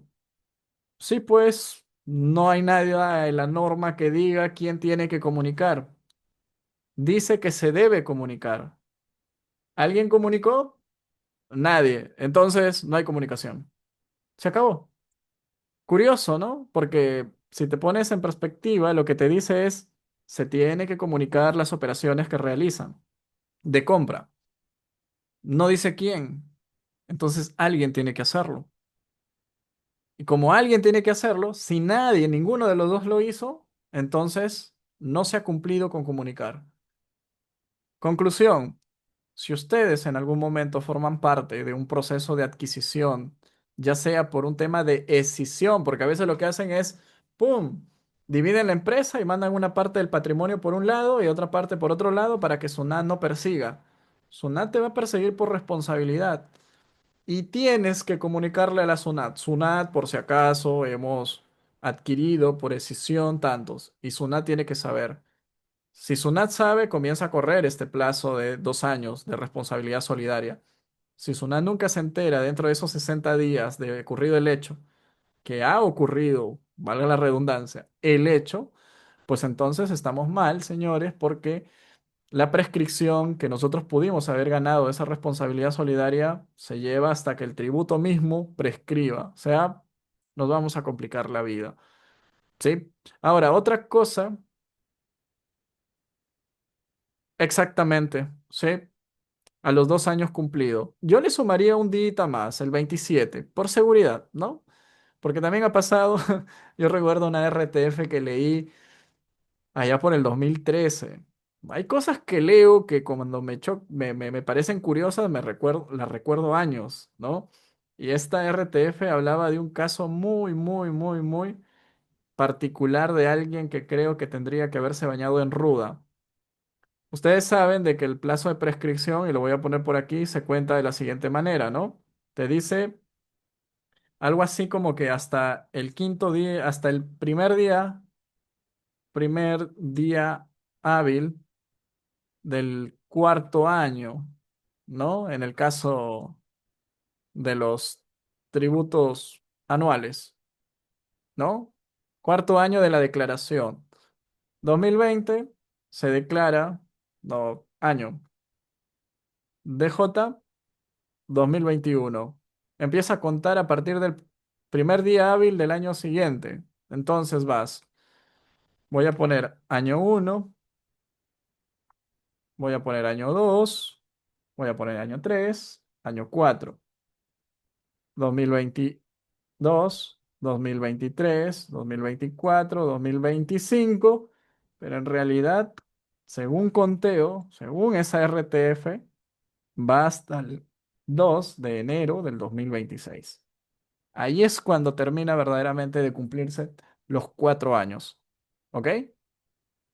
Sí, pues no hay nadie en la norma que diga quién tiene que comunicar. Dice que se debe comunicar. ¿Alguien comunicó? Nadie. Entonces no hay comunicación. Se acabó. Curioso, ¿no? Porque si te pones en perspectiva, lo que te dice es, se tiene que comunicar las operaciones que realizan de compra. No dice quién. Entonces alguien tiene que hacerlo. Y como alguien tiene que hacerlo, si nadie, ninguno de los dos lo hizo, entonces no se ha cumplido con comunicar. Conclusión, si ustedes en algún momento forman parte de un proceso de adquisición, ya sea por un tema de escisión, porque a veces lo que hacen es, ¡pum!, dividen la empresa y mandan una parte del patrimonio por un lado y otra parte por otro lado para que SUNAT no persiga. SUNAT te va a perseguir por responsabilidad. Y tienes que comunicarle a la SUNAT. SUNAT, por si acaso, hemos adquirido por escisión tantos. Y SUNAT tiene que saber. Si SUNAT sabe, comienza a correr este plazo de 2 años de responsabilidad solidaria. Si SUNAT nunca se entera dentro de esos 60 días de ocurrido el hecho, que ha ocurrido, valga la redundancia, el hecho, pues entonces estamos mal, señores, porque la prescripción que nosotros pudimos haber ganado de esa responsabilidad solidaria se lleva hasta que el tributo mismo prescriba. O sea, nos vamos a complicar la vida. ¿Sí? Ahora, otra cosa, exactamente, ¿sí? A los 2 años cumplido. Yo le sumaría un día más, el 27 por seguridad, ¿no? Porque también ha pasado, yo recuerdo una RTF que leí allá por el 2013. Hay cosas que leo que cuando me parecen curiosas, las recuerdo años, ¿no? Y esta RTF hablaba de un caso muy, muy, muy, muy particular de alguien que creo que tendría que haberse bañado en ruda. Ustedes saben de que el plazo de prescripción, y lo voy a poner por aquí, se cuenta de la siguiente manera, ¿no? Te dice algo así como que hasta el quinto día, hasta el primer día hábil del cuarto año, ¿no? En el caso de los tributos anuales, ¿no? Cuarto año de la declaración. 2020 se declara, no, año. DJ 2021. Empieza a contar a partir del primer día hábil del año siguiente. Entonces vas, voy a poner año uno, voy a poner año 2, voy a poner año 3, año 4. 2022, 2023, 2024, 2025, pero en realidad, según conteo, según esa RTF, va hasta el 2 de enero del 2026. Ahí es cuando termina verdaderamente de cumplirse los 4 años. ¿Ok?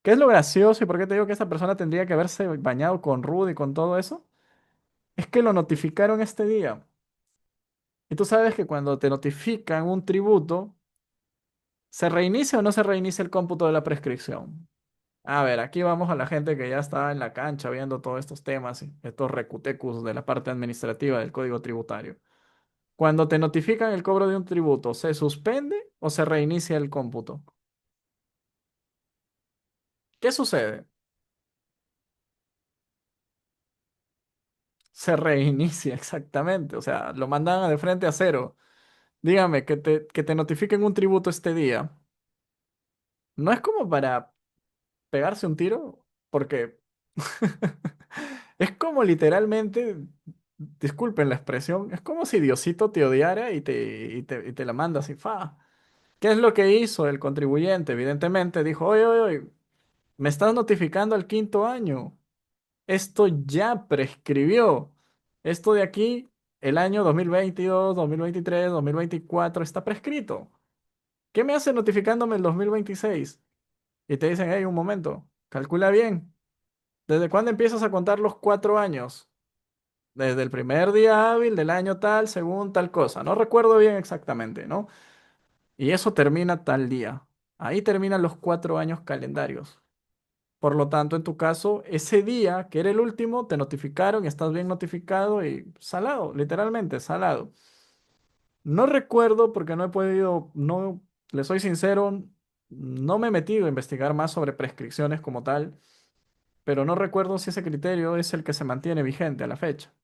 ¿Qué es lo gracioso y por qué te digo que esa persona tendría que haberse bañado con Rudy y con todo eso? Es que lo notificaron este día. Y tú sabes que cuando te notifican un tributo, ¿Se reinicia o no se reinicia el cómputo de la prescripción? A ver, aquí vamos a la gente que ya está en la cancha viendo todos estos temas y estos recutecus de la parte administrativa del Código Tributario. Cuando te notifican el cobro de un tributo, ¿se suspende o se reinicia el cómputo? ¿Qué sucede? Se reinicia exactamente, o sea, lo mandan de frente a cero. Dígame, que te notifiquen un tributo este día. No es como para pegarse un tiro, porque es como literalmente, disculpen la expresión, es como si Diosito te odiara y te la manda así, fa. ¿Qué es lo que hizo el contribuyente? Evidentemente dijo, oye, oye, oye, me estás notificando al quinto año. Esto ya prescribió. Esto de aquí, el año 2022, 2023, 2024, está prescrito. ¿Qué me hace notificándome el 2026? Y te dicen, hey, un momento, calcula bien. ¿Desde cuándo empiezas a contar los 4 años? Desde el primer día hábil del año tal, según tal cosa. No recuerdo bien exactamente, ¿no? Y eso termina tal día. Ahí terminan los 4 años calendarios. Por lo tanto, en tu caso, ese día, que era el último, te notificaron y estás bien notificado y salado, literalmente, salado. No recuerdo porque no he podido, no, le soy sincero, no me he metido a investigar más sobre prescripciones como tal, pero no recuerdo si ese criterio es el que se mantiene vigente a la fecha.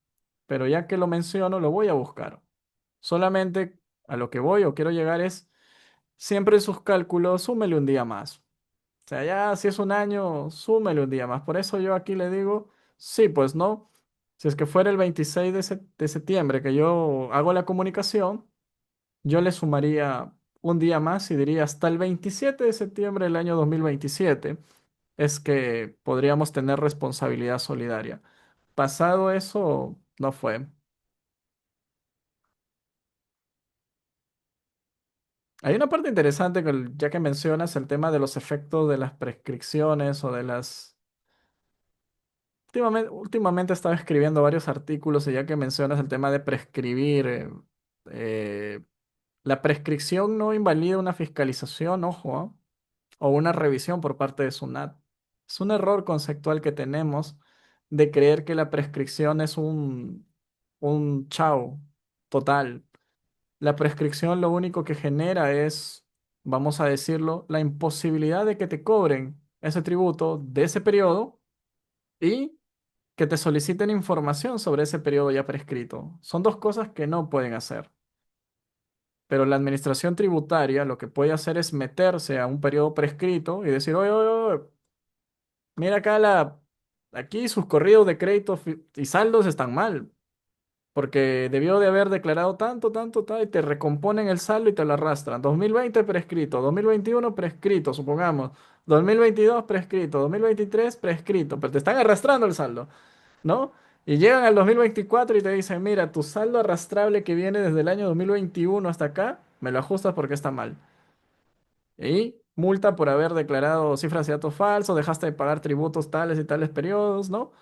Pero ya que lo menciono, lo voy a buscar. Solamente a lo que voy o quiero llegar es, siempre en sus cálculos, súmele un día más. O sea, ya si es un año, súmele un día más. Por eso yo aquí le digo, sí, pues no. Si es que fuera el 26 de septiembre que yo hago la comunicación, yo le sumaría un día más y diría hasta el 27 de septiembre del año 2027 es que podríamos tener responsabilidad solidaria. Pasado eso, no fue. Hay una parte interesante que ya que mencionas el tema de los efectos de las prescripciones o de las... Últimamente estaba escribiendo varios artículos y ya que mencionas el tema de prescribir, eh, la prescripción no invalida una fiscalización, ojo, ¿ah? O una revisión por parte de SUNAT. Es un error conceptual que tenemos de creer que la prescripción es un chao total. La prescripción lo único que genera es, vamos a decirlo, la imposibilidad de que te cobren ese tributo de ese periodo y que te soliciten información sobre ese periodo ya prescrito. Son dos cosas que no pueden hacer. Pero la administración tributaria lo que puede hacer es meterse a un periodo prescrito y decir, oye, oye, oye, mira acá aquí sus corridos de crédito y saldos están mal, porque debió de haber declarado tanto, tanto, tal, y te recomponen el saldo y te lo arrastran. 2020 prescrito, 2021 prescrito, supongamos, 2022 prescrito, 2023 prescrito, pero te están arrastrando el saldo, ¿no? Y llegan al 2024 y te dicen, mira, tu saldo arrastrable que viene desde el año 2021 hasta acá, me lo ajustas porque está mal. Y multa por haber declarado cifras y datos falsos, dejaste de pagar tributos tales y tales periodos, ¿no?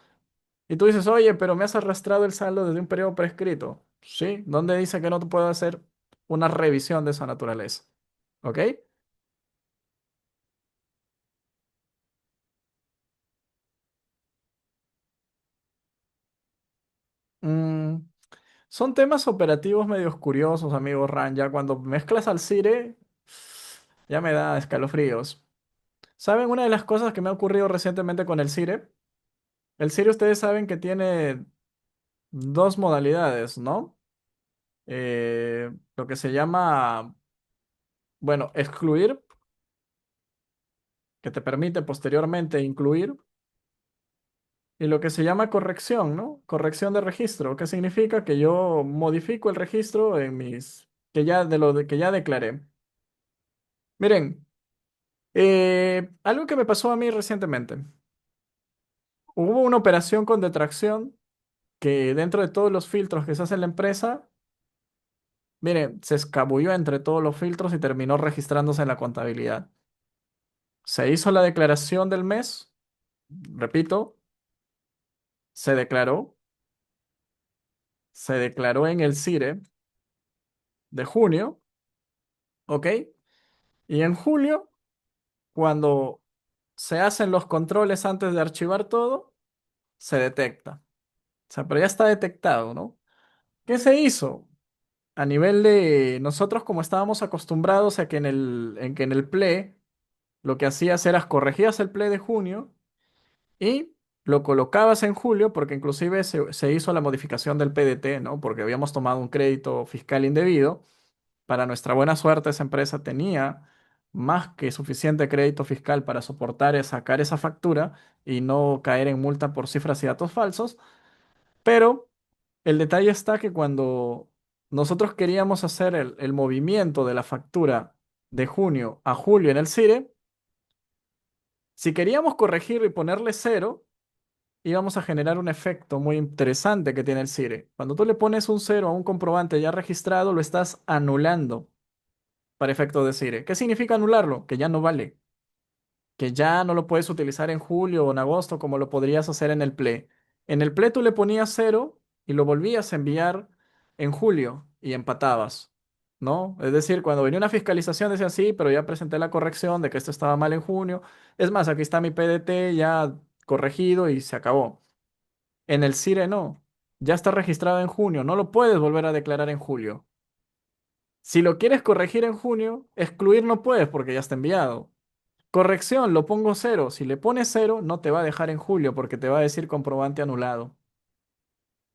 Y tú dices, oye, pero me has arrastrado el saldo desde un periodo prescrito. Sí, ¿dónde dice que no te puedo hacer una revisión de esa naturaleza? ¿Ok? Mm, son temas operativos medios curiosos, amigo Ran. Ya cuando mezclas al CIRE, ya me da escalofríos. ¿Saben una de las cosas que me ha ocurrido recientemente con el CIRE? El CIRE ustedes saben que tiene dos modalidades, ¿no? Lo que se llama, bueno, excluir, que te permite posteriormente incluir, y lo que se llama corrección, ¿no? Corrección de registro, que significa que yo modifico el registro en que ya que ya declaré. Miren, algo que me pasó a mí recientemente. Hubo una operación con detracción que dentro de todos los filtros que se hace en la empresa, miren, se escabulló entre todos los filtros y terminó registrándose en la contabilidad. Se hizo la declaración del mes, repito, se declaró, se declaró en el CIRE de junio, ¿ok? Y en julio, cuando se hacen los controles antes de archivar todo, se detecta. O sea, pero ya está detectado, ¿no? ¿Qué se hizo? A nivel de nosotros, como estábamos acostumbrados a que en el Play lo que hacías era corregías el Play de junio y lo colocabas en julio, porque inclusive se hizo la modificación del PDT, ¿no? Porque habíamos tomado un crédito fiscal indebido. Para nuestra buena suerte, esa empresa tenía más que suficiente crédito fiscal para soportar sacar esa factura y no caer en multa por cifras y datos falsos. Pero el detalle está que cuando nosotros queríamos hacer el movimiento de la factura de junio a julio en el CIRE, si queríamos corregir y ponerle cero, íbamos a generar un efecto muy interesante que tiene el CIRE. Cuando tú le pones un cero a un comprobante ya registrado, lo estás anulando para efecto de CIRE. ¿Qué significa anularlo? Que ya no vale, que ya no lo puedes utilizar en julio o en agosto como lo podrías hacer en el PLE. En el PLE tú le ponías cero y lo volvías a enviar en julio y empatabas, ¿no? Es decir, cuando venía una fiscalización decían sí, pero ya presenté la corrección de que esto estaba mal en junio. Es más, aquí está mi PDT ya corregido y se acabó. En el CIRE no, ya está registrado en junio, no lo puedes volver a declarar en julio. Si lo quieres corregir en junio, excluir no puedes porque ya está enviado. Corrección, lo pongo cero. Si le pones cero, no te va a dejar en julio porque te va a decir comprobante anulado.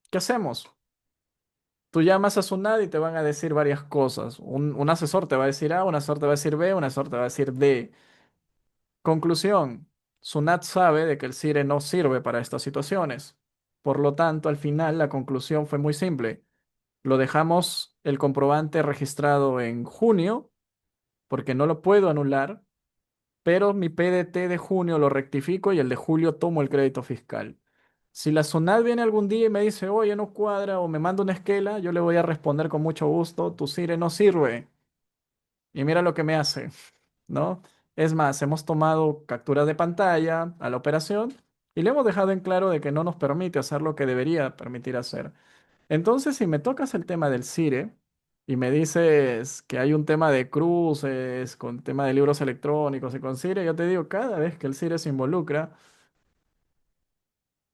¿Qué hacemos? Tú llamas a SUNAT y te van a decir varias cosas. Un asesor te va a decir A, un asesor te va a decir B, un asesor te va a decir D. Conclusión, SUNAT sabe de que el CIRE no sirve para estas situaciones. Por lo tanto, al final la conclusión fue muy simple. Lo dejamos el comprobante registrado en junio porque no lo puedo anular, pero mi PDT de junio lo rectifico y el de julio tomo el crédito fiscal. Si la SUNAT viene algún día y me dice, oye, no cuadra o me manda una esquela, yo le voy a responder con mucho gusto, tu CIRE no sirve. Y mira lo que me hace, ¿no? Es más, hemos tomado captura de pantalla a la operación y le hemos dejado en claro de que no nos permite hacer lo que debería permitir hacer. Entonces, si me tocas el tema del CIRE y me dices que hay un tema de cruces, con tema de libros electrónicos y con CIRE, yo te digo, cada vez que el CIRE se involucra,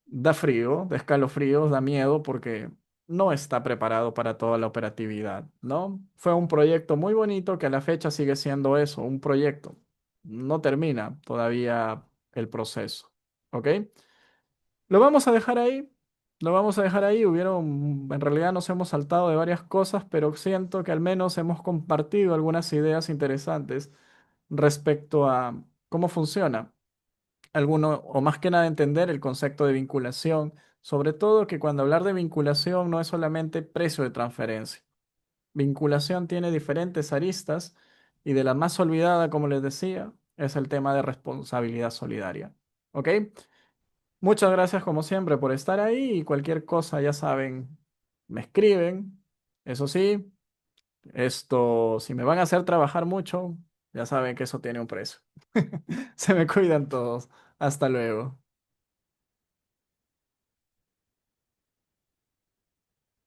da frío, da escalofríos, da miedo porque no está preparado para toda la operatividad, ¿no? Fue un proyecto muy bonito que a la fecha sigue siendo eso, un proyecto. No termina todavía el proceso, ¿ok? Lo vamos a dejar ahí. Lo vamos a dejar ahí. En realidad nos hemos saltado de varias cosas, pero siento que al menos hemos compartido algunas ideas interesantes respecto a cómo funciona alguno, o más que nada entender el concepto de vinculación. Sobre todo que cuando hablar de vinculación no es solamente precio de transferencia. Vinculación tiene diferentes aristas y de la más olvidada, como les decía, es el tema de responsabilidad solidaria. ¿Ok? Muchas gracias como siempre por estar ahí y cualquier cosa, ya saben, me escriben. Eso sí, si me van a hacer trabajar mucho, ya saben que eso tiene un precio. Se me cuidan todos. Hasta luego.